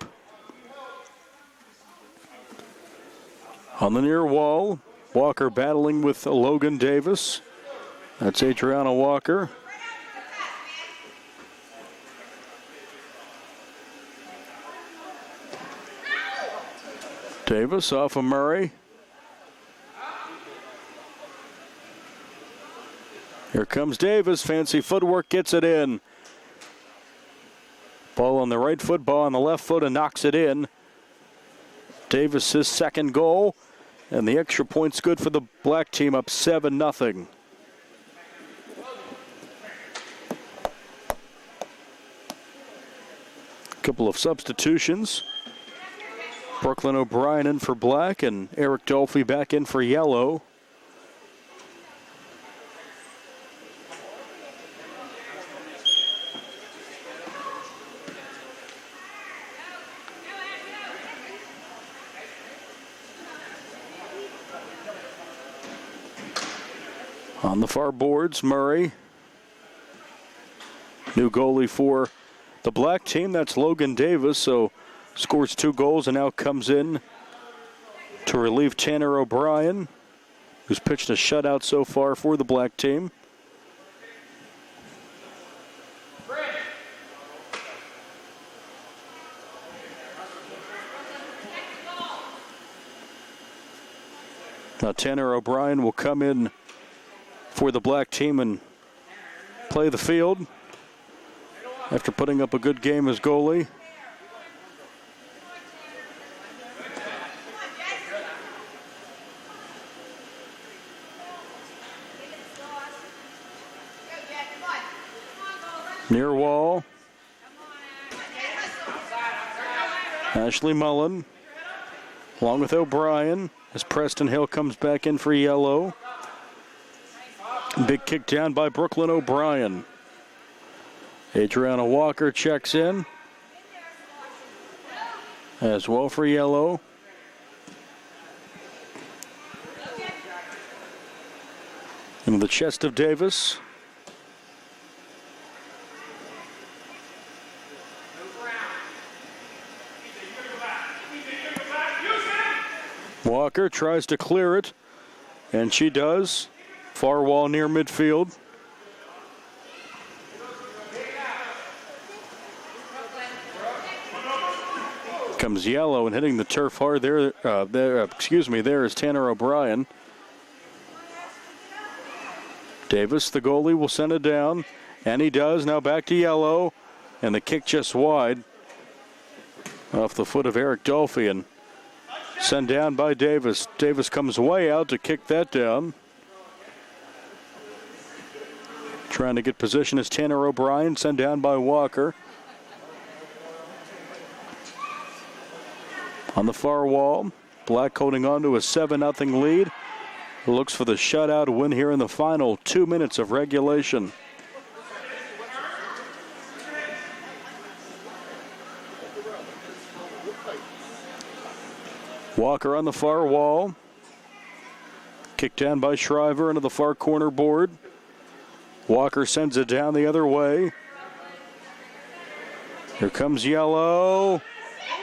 On the near wall, Walker battling with Logan Davis. That's Adriana Walker. Davis off of Murray. Here comes Davis. Fancy footwork gets it in. Ball on the right foot, ball on the left foot, and knocks it in. Davis's second goal, and the extra point's good for the black team, up 7-0. Couple of substitutions. Brooklyn O'Brien in for black, and Eric Dolphy back in for yellow. On the far boards, Murray. New goalie for the black team, that's Logan Davis, so scores 2 goals and now comes in to relieve Tanner O'Brien, who's pitched a shutout so far for the black team. Now Tanner O'Brien will come in for the black team and play the field after putting up a good game as goalie. Near wall. Ashley Mullen along with O'Brien as Preston Hill comes back in for yellow. Big kick down by Brooklyn O'Brien. Adriana Walker checks in as well for yellow. In the chest of Davis. Walker tries to clear it, and she does. Far wall near midfield. Comes yellow and hitting the turf hard there. There is Tanner O'Brien. Davis, the goalie, will send it down, and he does. Now back to yellow, and the kick just wide off the foot of Eric Dolphy and sent down by Davis. Davis comes way out to kick that down. Trying to get position is Tanner O'Brien, sent down by Walker. On the far wall, Black holding on to a 7-0 lead. Looks for the shutout win here in the final 2 minutes of regulation. Walker on the far wall. Kicked down by Shriver into the far corner board. Walker sends it down the other way. Here comes Yellow.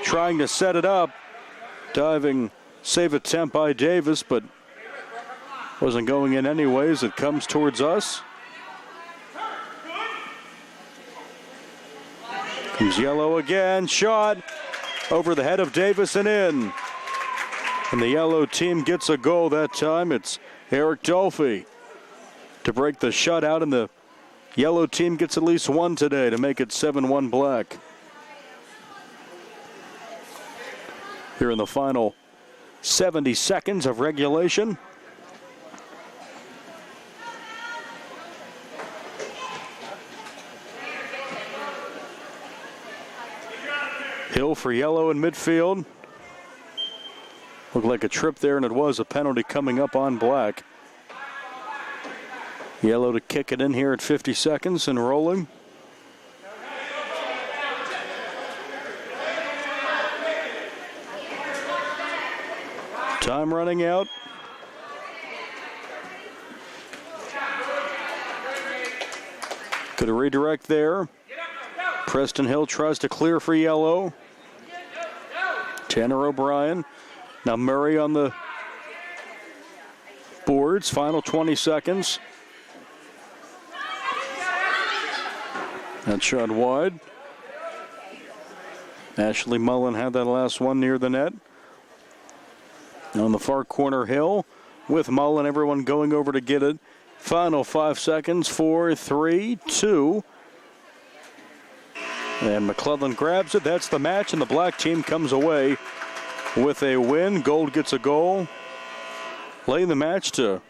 Trying to set it up. Diving save attempt by Davis, but wasn't going in anyways. It comes towards us. Comes Yellow again. Shot over the head of Davis and in. And the yellow team gets a goal that time. It's Eric Dolphy to break the shutout, and the yellow team gets at least one today to make it 7-1 Black. Here in the final 70 seconds of regulation. Hill for yellow in midfield. Looked like a trip there, and it was a penalty coming up on Black. Yellow to kick it in here at 50 seconds and rolling. Time running out. Could a redirect there. Preston Hill tries to clear for yellow. Tanner O'Brien. Now Murray on the boards. Final 20 seconds. That shot wide. Ashley Mullen had that last one near the net. On the far corner, Hill with Mullen. Everyone going over to get it. Final 5 seconds, 4, 3, 2. And McClellan grabs it. That's the match, and the black team comes away with a win. Gold gets a goal. Laying the match to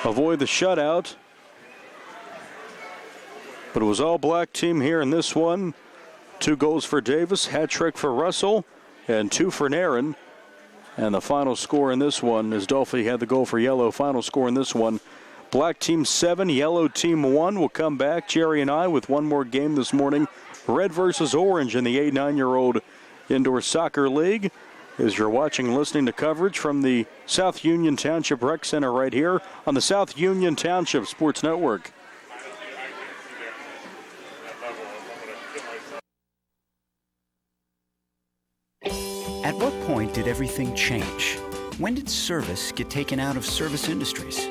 avoid the shutout. But it was all black team here in this one. 2 goals for Davis, hat trick for Russell, and 2 for Nairn. And the final score in this one, as Dolphy had the goal for yellow, final score in this one, black team 7, yellow team 1. We'll come back, Jerry and I, with one more game this morning. Red versus orange in the 8-9-year-old Indoor Soccer League. As you're watching and listening to coverage from the South Union Township Rec Center right here on the South Union Township Sports Network. At what point did everything change? When did service get taken out of service industries?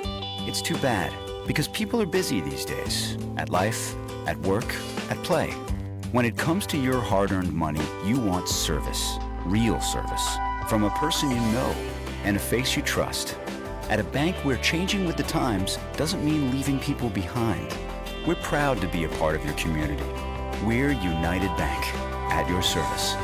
It's too bad, because people are busy these days. At life, at work, at play. When it comes to your hard-earned money, you want service. Real service. From a person you know and a face you trust. At a bank where changing with the times doesn't mean leaving people behind. We're proud to be a part of your community. We're United Bank. At your service.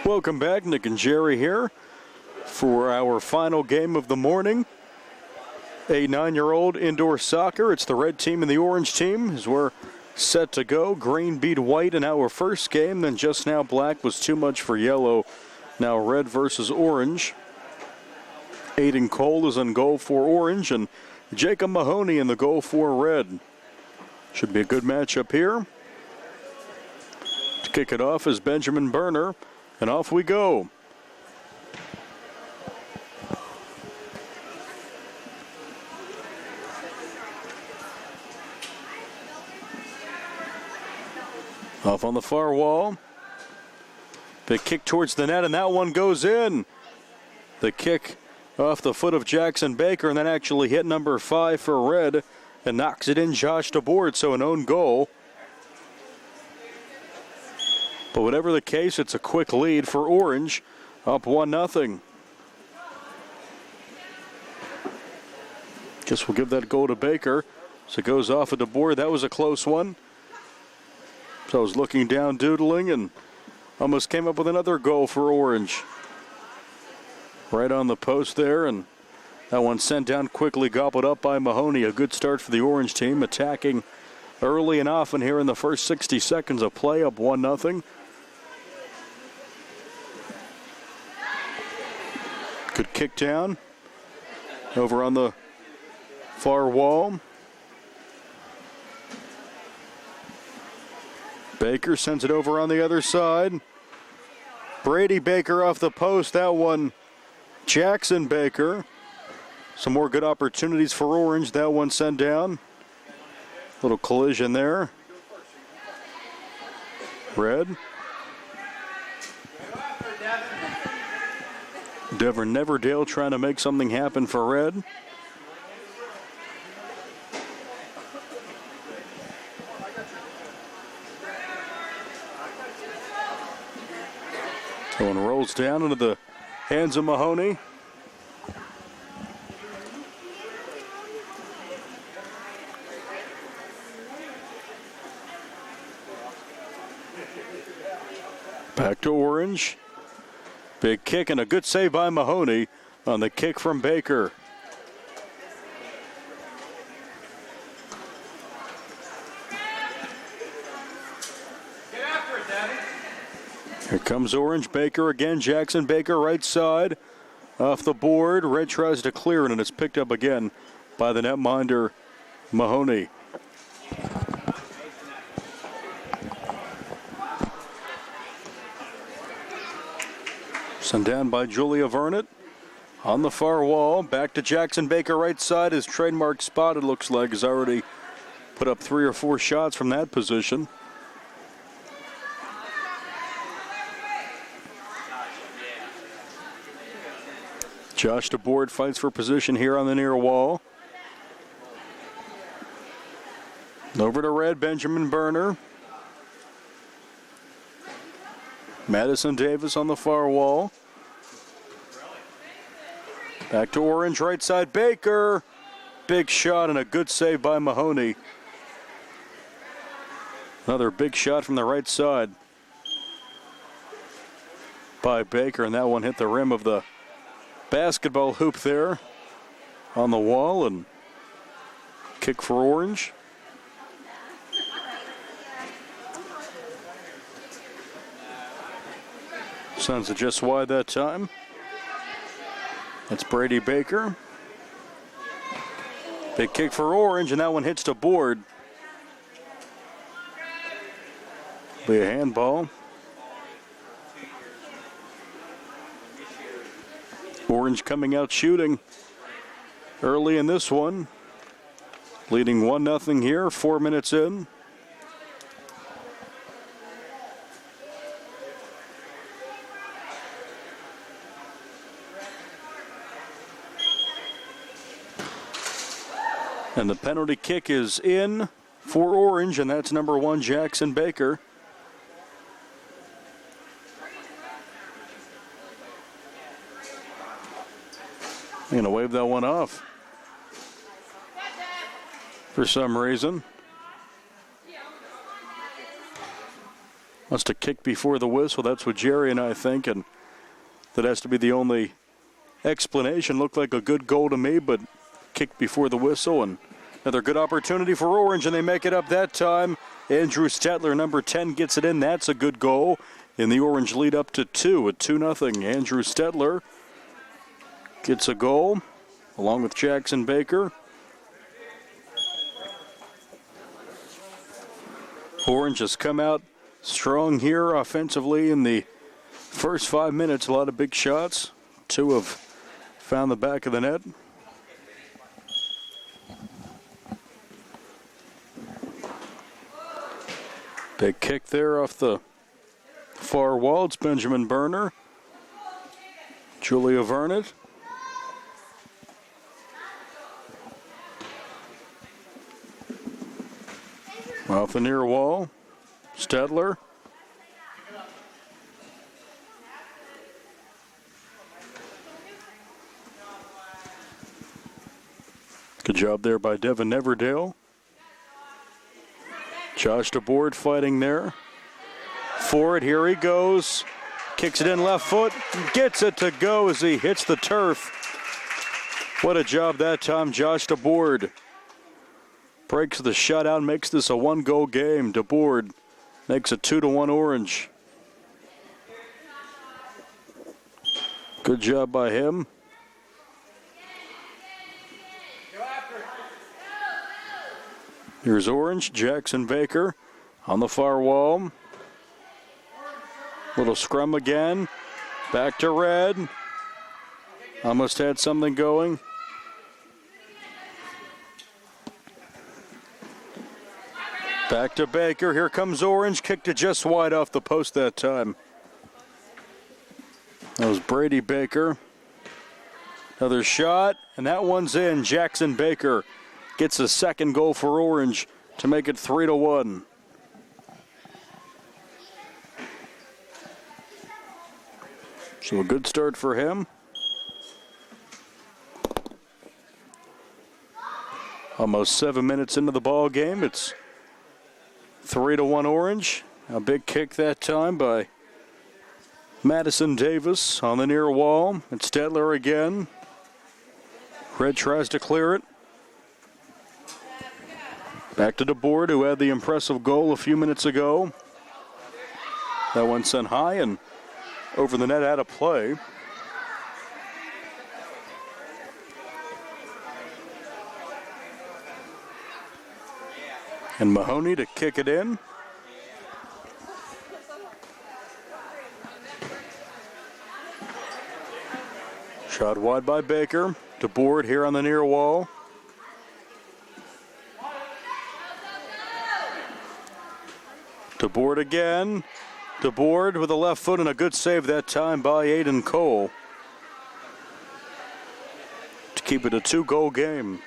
Welcome back, Nick and Jerry here for our final game of the morning. A 9-year-old indoor soccer. It's the red team and the orange team as we're set to go. Green beat white in our first game, then just now black was too much for yellow. Now red versus orange. Aiden Cole is in goal for orange and Jacob Mahoney in the goal for red. Should be a good matchup here. To kick it off is Benjamin Berner. And off we go. Off on the far wall. Big kick towards the net, and that one goes in. The kick off the foot of Jackson Baker, and then actually hit number 5 for red and knocks it in Josh DeBoard, so an own goal. But whatever the case, it's a quick lead for Orange, up 1-0. Guess we'll give that goal to Baker. So it goes off of DeBoard. That was a close one. So I was looking down, doodling, and almost came up with another goal for Orange. Right on the post there, and that one sent down quickly, gobbled up by Mahoney. A good start for the Orange team, attacking early and often here in the first 60 seconds of play, up 1-0. Good kick down over on the far wall. Baker sends it over on the other side. Brady Baker off the post. That one, Jackson Baker. Some more good opportunities for Orange. That one sent down. Little collision there. Red. Devon Neverdale trying to make something happen for red. That one rolls down into the hands of Mahoney. Back to Orange. Big kick and a good save by Mahoney on the kick from Baker. Get after it, Daddy. Here comes Orange. Baker again. Jackson Baker right side. Off the board. Red tries to clear it, and it's picked up again by the netminder Sent down by Julia Vernet. On the far wall, back to Jackson Baker, right side. His trademark spot, it looks like, has already put up 3 or 4 shots from that position. Josh DeBoard fights for position here on the near wall. Over to red, Benjamin Berner. Madison Davis on the far wall. Back to orange, right side, Baker. Big shot and a good save by Mahoney. Another big shot from the right side by Baker, and that one hit the rim of the basketball hoop there on the wall, and kick for orange. Suns are just wide that time. That's Brady Baker. Big kick for orange, and that one hits the board. Be a handball. Orange coming out shooting early in this one. Leading 1-0 here, 4 minutes in. And the penalty kick is in for orange, and that's number 1, Jackson Baker. I'm going to wave that one off for some reason. Wants to kick before the whistle. That's what Jerry and I think, and that has to be the only explanation. Looked like a good goal to me, but kicked before the whistle, and another good opportunity for orange, and they make it up that time. Andrew Stetler, number 10, gets it in. That's a good goal. And the orange lead up to 2 at 2-0. Andrew Stetler gets a goal along with Jackson Baker. Orange has come out strong here offensively in the first 5 minutes. A lot of big shots. 2 have found the back of the net. Big kick there off the far wall. It's Benjamin Berner. Julia Vernet. Off the near wall. Stetler. Good job there by Devin Neverdale. Josh DeBoard fighting there. For it, here he goes. Kicks it in left foot. Gets it to go as he hits the turf. What a job that time, Josh DeBoard. Breaks the shutout, makes this a 1-goal game. DeBoard makes it 2-1 orange. Good job by him. Here's orange, Jackson Baker on the far wall. Little scrum again. Back to red. Almost had something going. Back to Baker. Here comes orange. Kicked it just wide off the post that time. That was Brady Baker. Another shot, and that one's in. Jackson Baker gets a second goal for orange to make it 3-1. So a good start for him. Almost 7 minutes into the ball game. It's 3-1 orange. A big kick that time by Madison Davis on the near wall. It's Stetler again. Red tries to clear it. Back to DeBoard, who had the impressive goal a few minutes ago. That one sent high and over the net out of play. And Mahoney to kick it in. Shot wide by Baker. DeBoard here on the near wall. DeBoard again. DeBoard with a left foot and a good save that time by Aiden Cole to keep it a 2-goal game.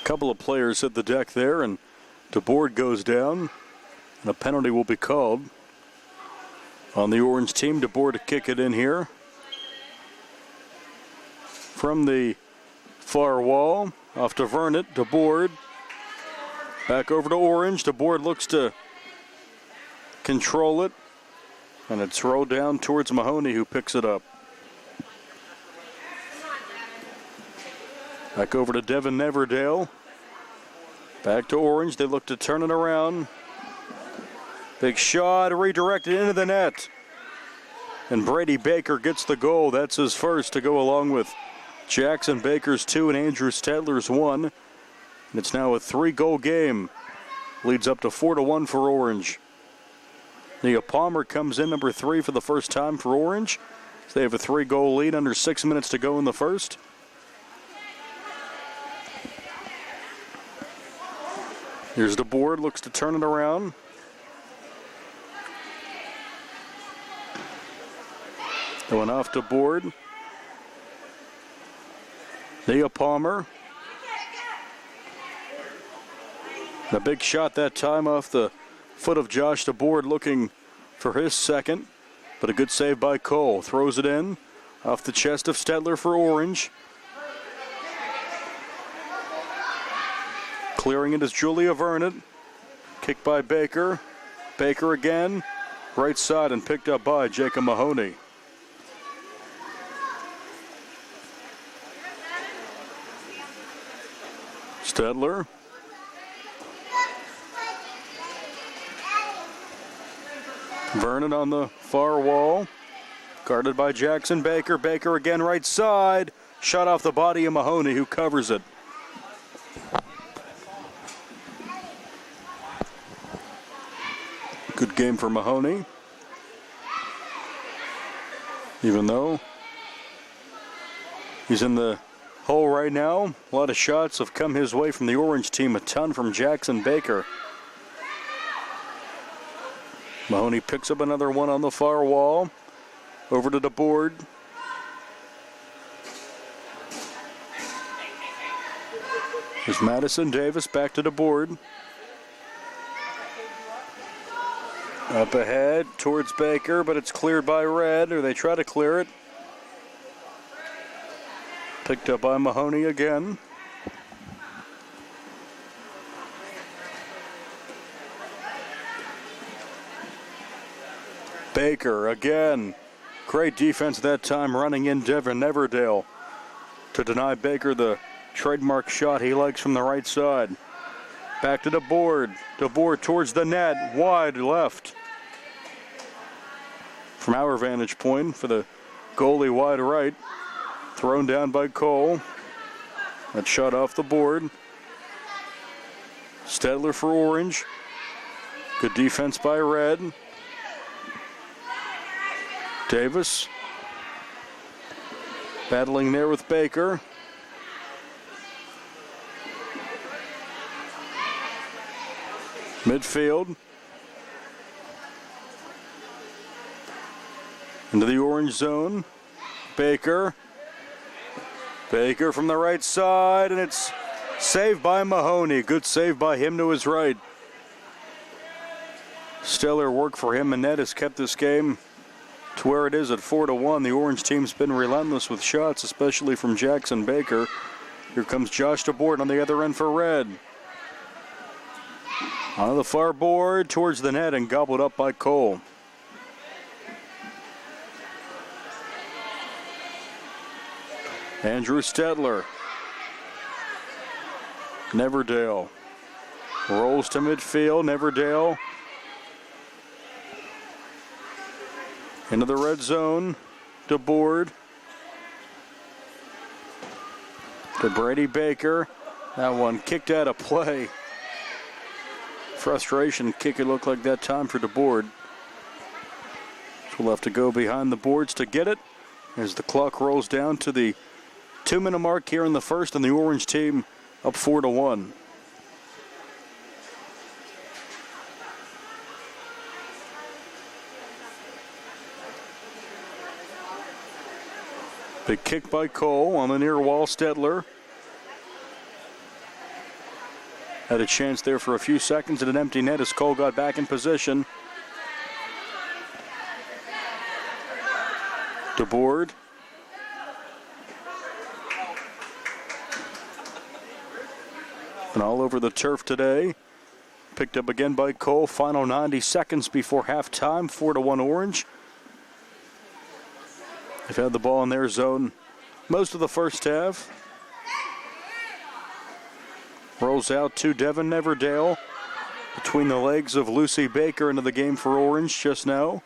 Couple of players hit the deck there, and DeBoard goes down, and a penalty will be called on the Orange team. DeBoard to kick it in here from the far wall, off to Vernet. DeBoard back over to Orange. DeBoard looks to control it, and it's rolled down towards Mahoney, who picks it up. Back over to Devin Neverdale. Back to Orange. They look to turn it around. Big shot redirected into the net. And Brady Baker gets the goal. That's his first to go along with Jackson Baker's 2 and Andrew Stadler's 1. And it's now a 3-goal game. Leads up to 4-1 for Orange. Nia Palmer comes in, number 3 for the first time for Orange. So they have a 3-goal lead under 6 minutes to go in the first. Here's DeBoard, looks to turn it around. Going off DeBoard. Nia Palmer. A big shot that time off the foot of Josh DeBoard, looking for his second. But a good save by Cole. Throws it in off the chest of Stedler for Orange. Clearing it is Julia Vernet. Kicked by Baker. Baker again. Right side and picked up by Jacob Mahoney. Stedler. Vernon on the far wall. Guarded by Jackson Baker. Baker again right side. Shot off the body of Mahoney, who covers it. Good game for Mahoney. Even though he's in the hole right now, a lot of shots have come his way from the Orange team, a ton from Jackson Baker. Mahoney picks up another one on the far wall. Over to DeBoard. There's Madison Davis back to DeBoard. Up ahead towards Baker, but it's cleared by Red, or they try to clear it. Picked up by Mahoney again. Baker again. Great defense that time, running in Devin Neverdale to deny Baker the trademark shot he likes from the right side. Back to DeBoard. DeBoard towards the net, wide left. From our vantage point for the goalie, wide right. Thrown down by Cole. That shot off the board. Stedler for Orange. Good defense by Red. Davis battling there with Baker. Midfield. Into the Orange zone. Baker. Baker from the right side, and it's saved by Mahoney. Good save by him to his right. Stellar work for him, and Ned has kept this game to where it is at 4-1. The Orange team's been relentless with shots, especially from Jackson Baker. Here comes Josh DeBoard on the other end for Red. On the far board towards the net and gobbled up by Cole. Andrew Stedler. Neverdale rolls to midfield. Neverdale into the red zone. DeBoard to Brady Baker. That one kicked out of play. Frustration kick, it looked like that time for DeBoard. So we'll have to go behind the boards to get it as the clock rolls down to the 2-minute mark here in the first, and the Orange team up 4-1. Big kick by Cole on the near wall. Stedler had a chance there for a few seconds at an empty net as Cole got back in position. DeBoard. And all over the turf today. Picked up again by Cole. Final 90 seconds before halftime. 4-1 Orange. They've had the ball in their zone most of the first half. Rolls out to Devin Neverdale between the legs of Lucy Baker into the game for Orange just now.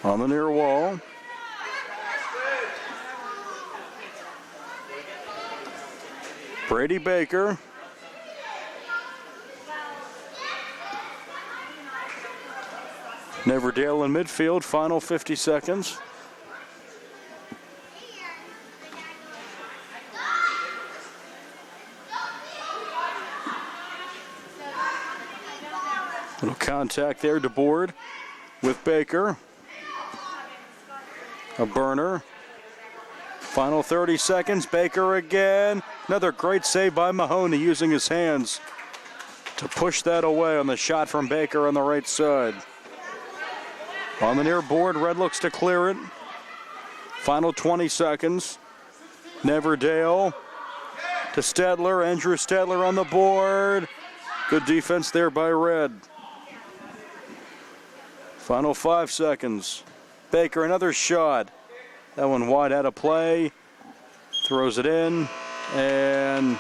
On the near wall. Brady Baker. Neverdale in midfield, final 50 seconds. Little contact there, DeBoard with Baker. A burner. Final 30 seconds, Baker again. Another great save by Mahoney using his hands to push that away on the shot from Baker on the right side. On the near board, Red looks to clear it. Final 20 seconds. Neverdale to Stedler. Andrew Stedler on the board. Good defense there by Red. Final 5 seconds. Baker, another shot. That one wide out of play. Throws it in. And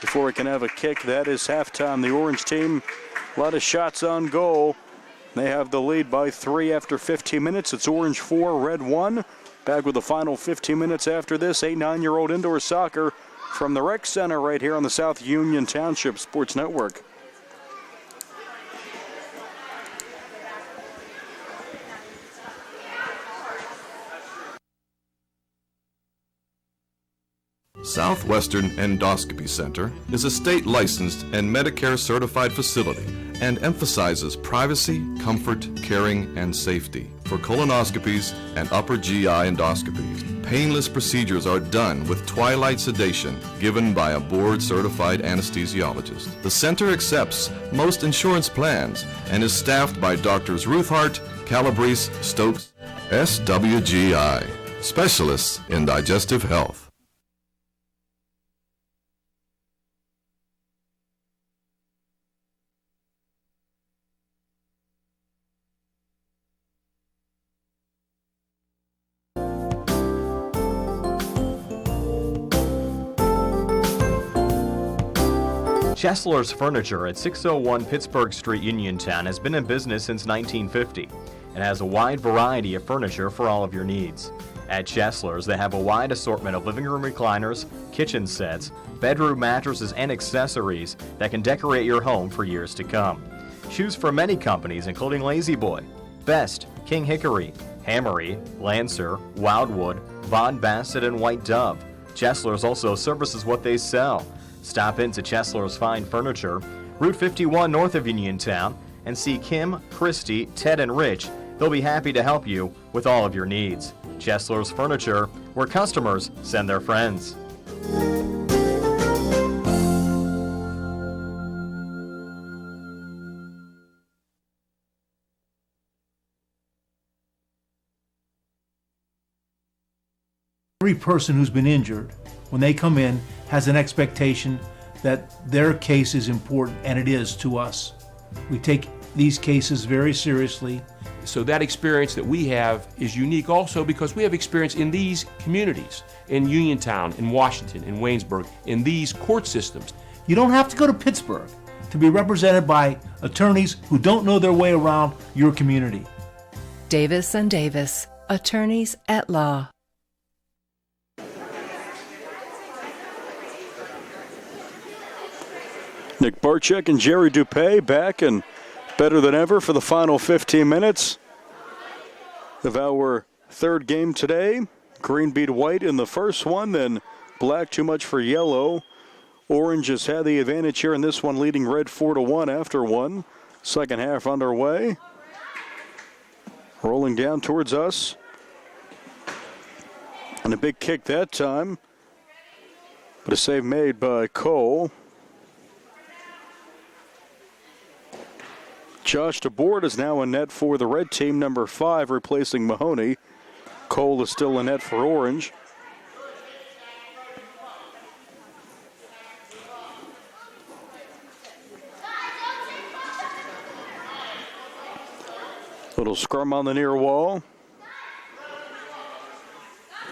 before we can have a kick, that is halftime. The Orange team, a lot of shots on goal. They have the lead by 3 after 15 minutes. It's Orange 4, Red 1. Back with the final 15 minutes after this. 8-9-year-old indoor soccer from the Rec Center right here on the South Union Township Sports Network. Southwestern Endoscopy Center is a state-licensed and Medicare-certified facility and emphasizes privacy, comfort, caring, and safety. For colonoscopies and upper GI endoscopies, painless procedures are done with twilight sedation given by a board-certified anesthesiologist. The center accepts most insurance plans and is staffed by Doctors Ruthhart, Calabrese, Stokes, SWGI, specialists in digestive health. Chesler's Furniture at 601 Pittsburgh Street, Uniontown has been in business since 1950 and has a wide variety of furniture for all of your needs. At Chesler's, they have a wide assortment of living room recliners, kitchen sets, bedroom mattresses, and accessories that can decorate your home for years to come. Choose from many companies including La-Z-Boy, Best, King Hickory, Hammery, Lancer, Wildwood, Von Bassett, and White Dove. Chesler's also services what they sell. Stop into Chesler's Fine Furniture, Route 51 north of Uniontown, and see Kim, Christy, Ted, and Rich. They'll be happy to help you with all of your needs. Chesler's Furniture, where customers send their friends. Every person who's been injured, when they come in, has an expectation that their case is important, and it is to us. We take these cases very seriously. So that experience that we have is unique also because we have experience in these communities, in Uniontown, in Washington, in Waynesburg, in these court systems. You don't have to go to Pittsburgh. to be represented by attorneys who don't know their way around your community. Davis and Davis, attorneys at law. Nick Barczyk and Jerry Dupay back and better than ever for the final 15 minutes of our third game today. Green beat white in the first one, then black too much for yellow. Orange has had the advantage here in this one, leading red 4-1 after one. Second half underway. Rolling down towards us. And a big kick that time. But a save made by Cole. Josh DeBoard is now in net for the red team, number 5, replacing Mahoney. Cole is still in net for Orange. Little scrum on the near wall.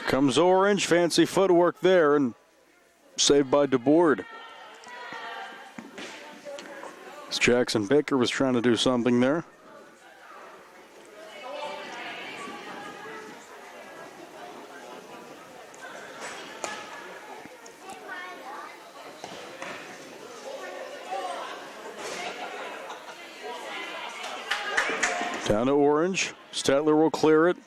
Comes Orange, fancy footwork there, and saved by DeBoard. Jackson Baker was trying to do something there. Down to Orange. Statler will clear it.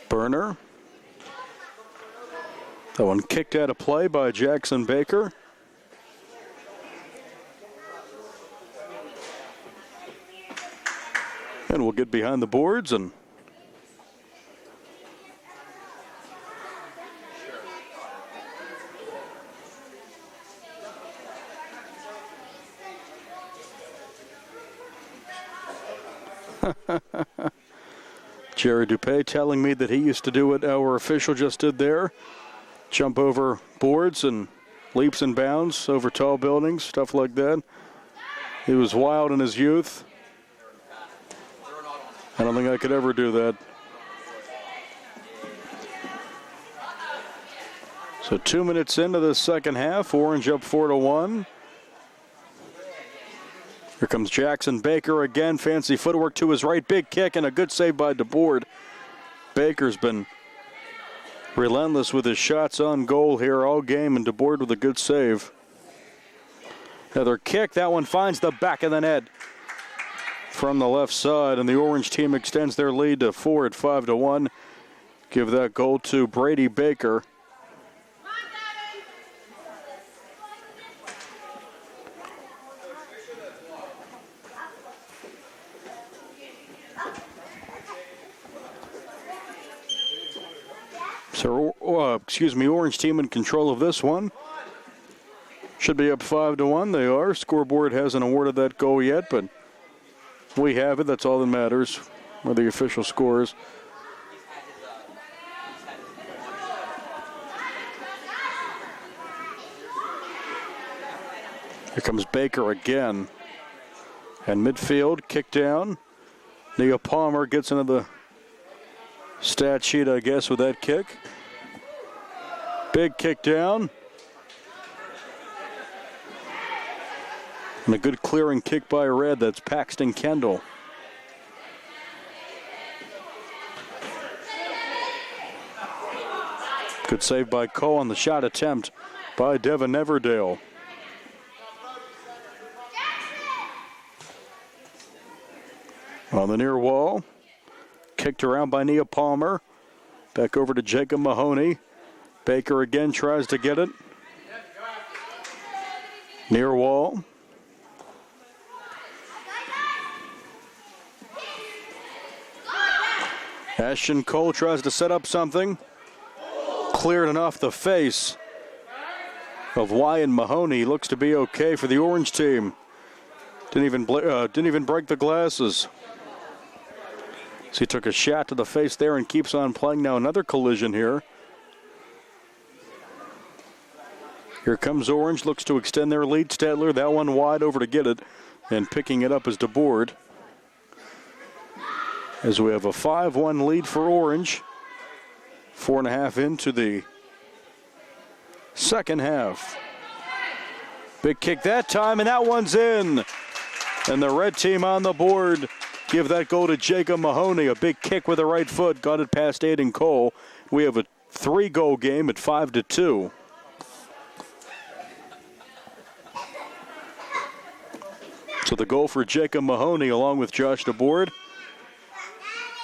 Burner. That one kicked out of play by Jackson Baker. And we'll get behind the boards and Jerry Dupay telling me that he used to do what our official just did there. Jump over boards and leaps and bounds over tall buildings, stuff like that. He was wild in his youth. I don't think I could ever do that. So 2 minutes into the second half, Orange up 4-1. Here comes Jackson Baker again. Fancy footwork to his right. Big kick and a good save by DeBoard. Baker's been relentless with his shots on goal here all game, and DeBoard with a good save. Another kick. That one finds the back of the net from the left side, and the Orange team extends their lead to 4 at 5-1. Give that goal to Brady Baker. So, Orange team in control of this one. Should be up 5-1. They are. Scoreboard hasn't awarded that goal yet, but we have it. That's all that matters, where the official scores. Here comes Baker again. And midfield, kick down. Nia Palmer gets into the stat sheet, I guess, with that kick. Big kick down. And a good clearing kick by Red. That's Paxton Kendall. Good save by Cole on the shot attempt by Devin Neverdale. On the near wall. Kicked around by Nia Palmer. Back over to Jacob Mahoney. Baker again tries to get it. Near wall. Ashton Cole tries to set up something. Cleared it off the face of Wyatt Mahoney. Looks to be okay for the Orange team. Didn't even break the glasses. So he took a shot to the face there and keeps on playing. Now another collision here. Here comes Orange. Looks to extend their lead. Stadler, that one wide over to get it. And picking it up is DeBoard. As we have a 5-1 lead for Orange. 4.5 into the second half. Big kick that time, and that one's in. And the red team on the board give that goal to Jacob Mahoney. A big kick with the right foot, got it past Aiden Cole. We have a 3-goal game at 5-2. So the goal for Jacob Mahoney along with Josh DeBoard.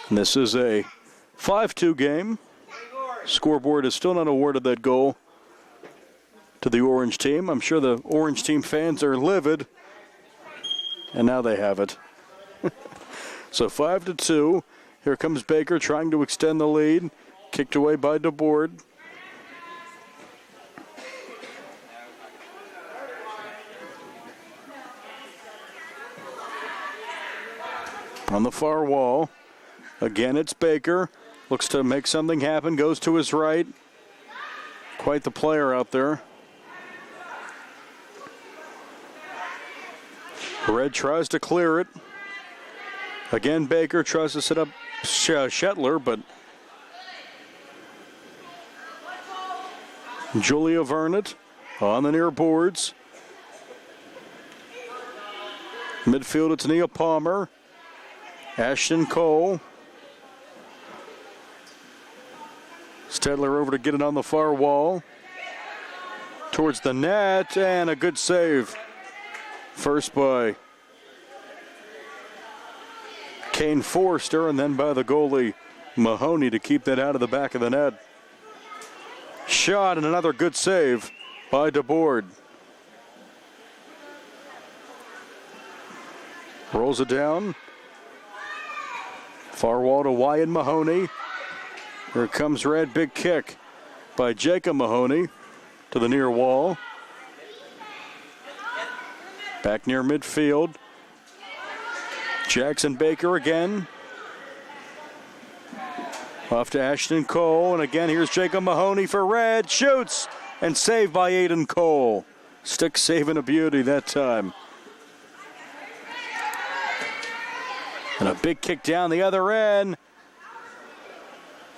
And this is a 5-2 game. Scoreboard is still not awarded that goal to the Orange team. I'm sure the Orange team fans are livid. And now they have it. So 5-2. Here comes Baker trying to extend the lead. Kicked away by DeBoard. On the far wall. Again, it's Baker. Looks to make something happen. Goes to his right. Quite the player out there. Red tries to clear it. Again, Baker tries to set up Shetler, but Julia Vernet on the near boards. Midfield, it's Nia Palmer. Ashton Cole. Stedler over to get it on the far wall. Towards the net, and a good save. First by Kane Forster, and then by the goalie Mahoney to keep that out of the back of the net. Shot, and another good save by DeBoard. Rolls it down. Far wall to Wyatt Mahoney. Here comes Red. Big kick by Jacob Mahoney to the near wall. Back near midfield. Jackson Baker again. Off to Ashton Cole. And again, here's Jacob Mahoney for Red. Shoots and saved by Aiden Cole. Stick saving a beauty that time. And a big kick down the other end.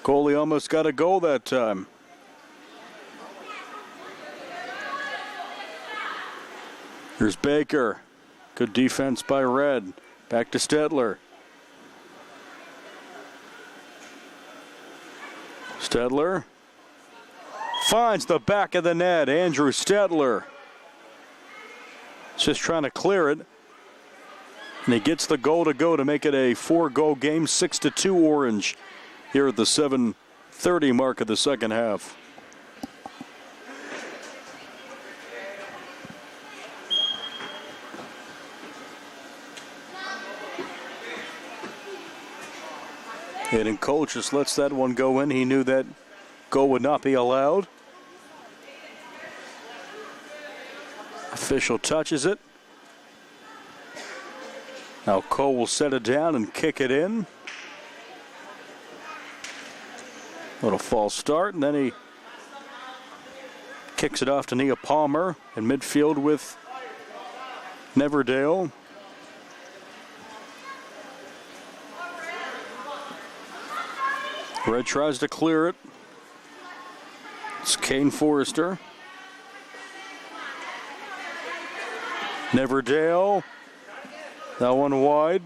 Goalie almost got a goal that time. Here's Baker. Good defense by Red. Back to Stedler. Stedler finds the back of the net. Andrew Stedler. Just trying to clear it. And he gets the goal to go to make it a 4-goal game, 6-2 Orange here at the 7:30 mark of the second half. Aiden Cole just lets that one go in. He knew that goal would not be allowed. Official touches it. Now Cole will set it down and kick it in. Little false start, and then he kicks it off to Nia Palmer in midfield with Neverdale. Red tries to clear it. It's Kane Forrester. Neverdale. That one wide.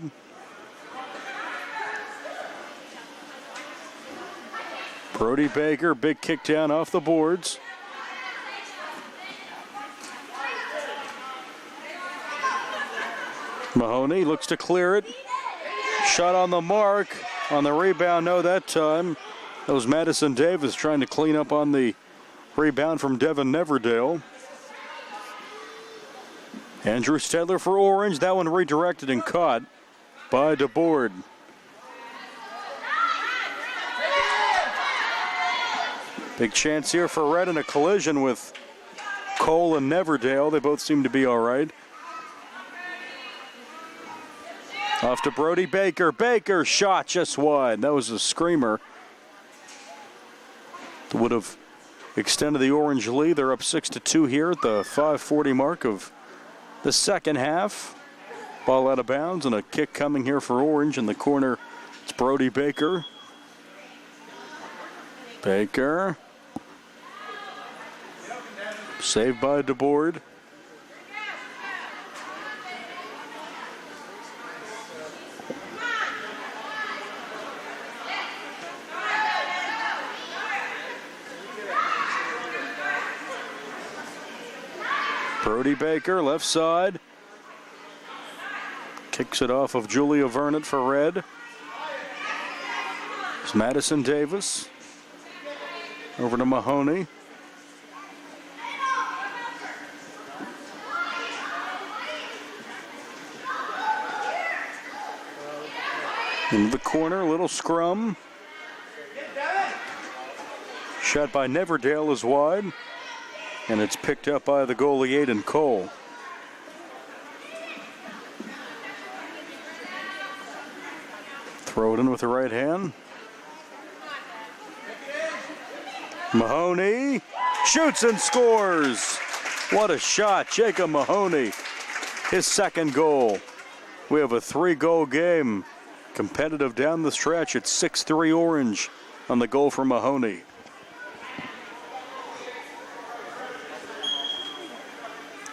Brody Baker, big kick down off the boards. Mahoney looks to clear it. Shot on the mark. On the rebound, no, that time. That was Madison Davis trying to clean up on the rebound from Devin Neverdale. Andrew Stedler for Orange. That one redirected and caught by DeBoard. Big chance here for Red in a collision with Cole and Neverdale. They both seem to be all right. Off to Brody Baker. Baker shot just wide. That was a screamer. That would have extended the Orange lead. They're up 6-2 here at the 5:40 mark of the second half. Ball out of bounds and a kick coming here for Orange in the corner. It's Brody Baker. Baker. Saved by DeBoard. Brody Baker, left side. Kicks it off of Julia Vernon for Red. It's Madison Davis. Over to Mahoney. Into the corner, little scrum. Shot by Neverdale is wide. And it's picked up by the goalie, Aiden Cole. Throw it in with the right hand. Mahoney shoots and scores. What a shot, Jacob Mahoney. His second goal. We have a 3-goal game. Competitive down the stretch. It's 6-3 Orange on the goal from Mahoney.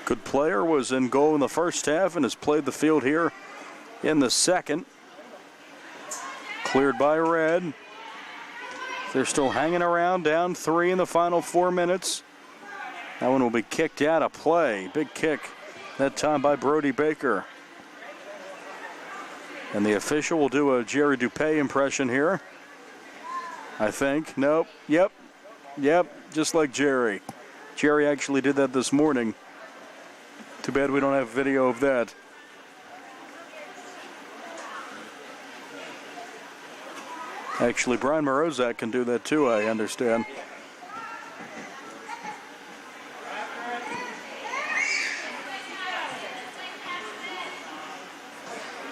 Good player, was in goal in the first half and has played the field here in the second. Cleared by Red. They're still hanging around, down 3 in the final 4 minutes. That one will be kicked out of play. Big kick that time by Brody Baker. And the official will do a Jerry Dupay impression here. I think. Nope. Yep. Just like Jerry. Jerry actually did that this morning. Too bad we don't have video of that. Actually, Brian Morozak can do that too, I understand.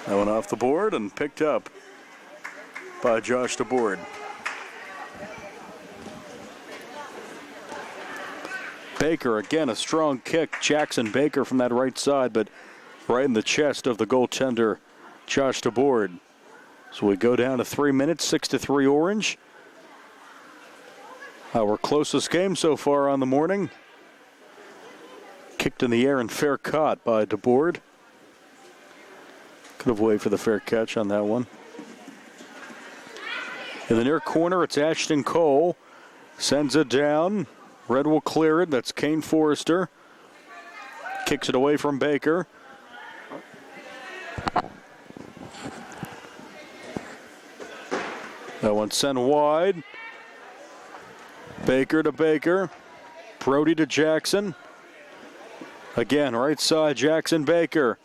That one off the board and picked up by Josh DeBoard. Baker, again, a strong kick. Jackson Baker from that right side, but right in the chest of the goaltender, Josh DeBoard. So we go down to 3 minutes, 6-3 Orange. Our closest game so far on the morning. Kicked in the air and fair caught by DeBoard. Could have waited for the fair catch on that one. In the near corner, it's Ashton Cole. Sends it down. Red will clear it. That's Kane Forrester. Kicks it away from Baker. That one sent wide. Baker to Baker. Brody to Jackson. Again, right side, Jackson Baker.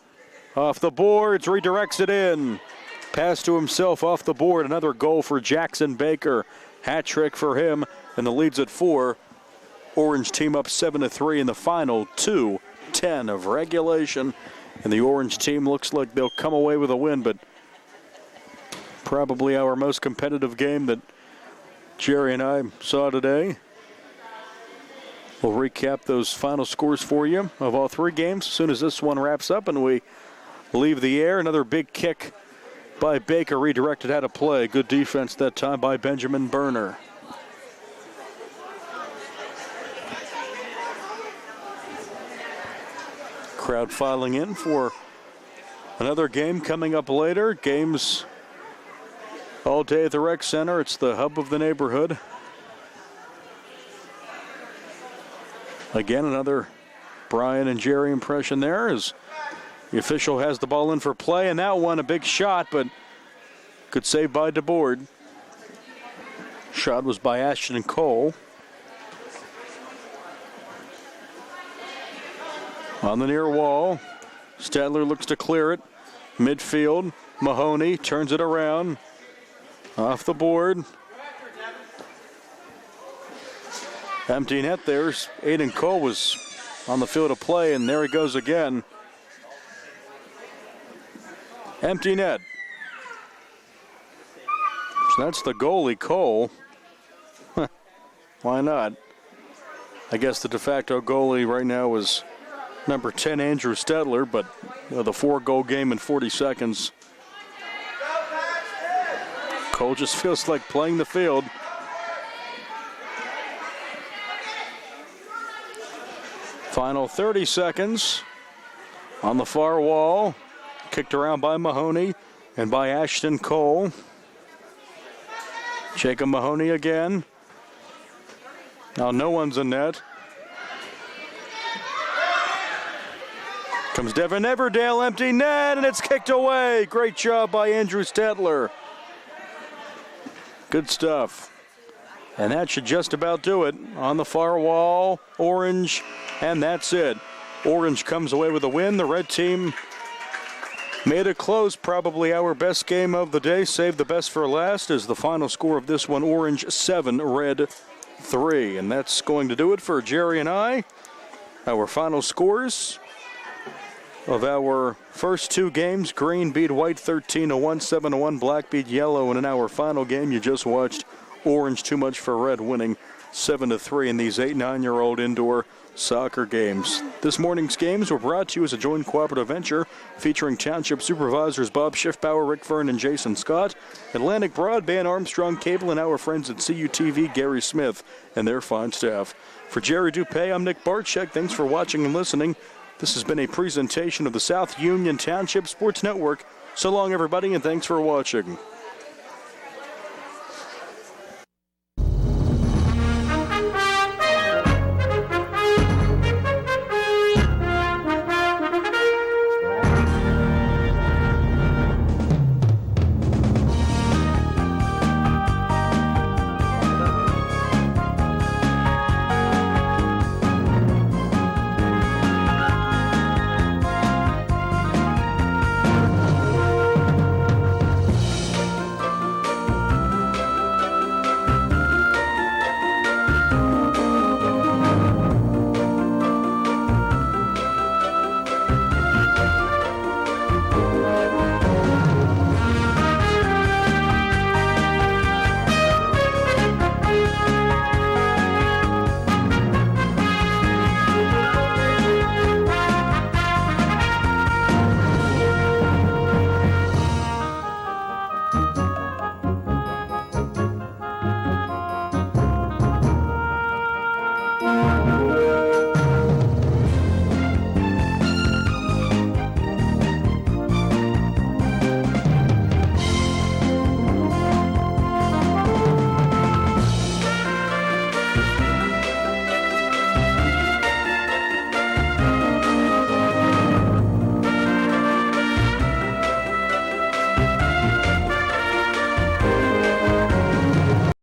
Off the boards, redirects it in. Pass to himself off the board. Another goal for Jackson Baker. Hat trick for him, and the lead's at 4. Orange team up 7-3 in the final 2:10 of regulation. And the Orange team looks like they'll come away with a win, but probably our most competitive game that Jerry and I saw today. We'll recap those final scores for you of all 3 games as soon as this one wraps up and we leave the air. Another big kick by Baker, redirected out of play. Good defense that time by Benjamin Berner. Crowd filing in for another game coming up later. Games all day at the Rec Center. It's the hub of the neighborhood. Again, another Brian and Jerry impression there as the official has the ball in for play, and that one a big shot, but good save by DeBoard. Shot was by Ashton Cole. On the near wall, Stadler looks to clear it. Midfield, Mahoney turns it around. Off the board. Empty net there. Aiden Cole was on the field of play, and there he goes again. Empty net. So that's the goalie, Cole. Why not? I guess the de facto goalie right now is number 10, Andrew Stedler, but the 4-goal game in 40 seconds. Cole just feels like playing the field. Final 30 seconds on the far wall. Kicked around by Mahoney and by Ashton Cole. Jacob Mahoney again. Now no one's in net. Comes Devin Everdale, empty net, and it's kicked away. Great job by Andrew Stedler. Good stuff. And that should just about do it. On the far wall, Orange, and that's it. Orange comes away with a win. The red team made it close. Probably our best game of the day. Saved the best for last as the final score of this one. Orange 7, Red 3. And that's going to do it for Jerry and I. Our final scores of our first two games. Green beat White 13-1, 7-1. Black beat Yellow. And in our final game, you just watched Orange Too Much for Red winning 7-3 in these 8-9-year-old indoor soccer games. This morning's games were brought to you as a joint cooperative venture featuring Township Supervisors Bob Schiffbauer, Rick Fern, and Jason Scott, Atlantic Broadband, Armstrong Cable, and our friends at CUTV, Gary Smith, and their fine staff. For Jerry Dupay, I'm Nick Barczyk. Thanks for watching and listening. This has been a presentation of the South Union Township Sports Network. So long, everybody, and thanks for watching.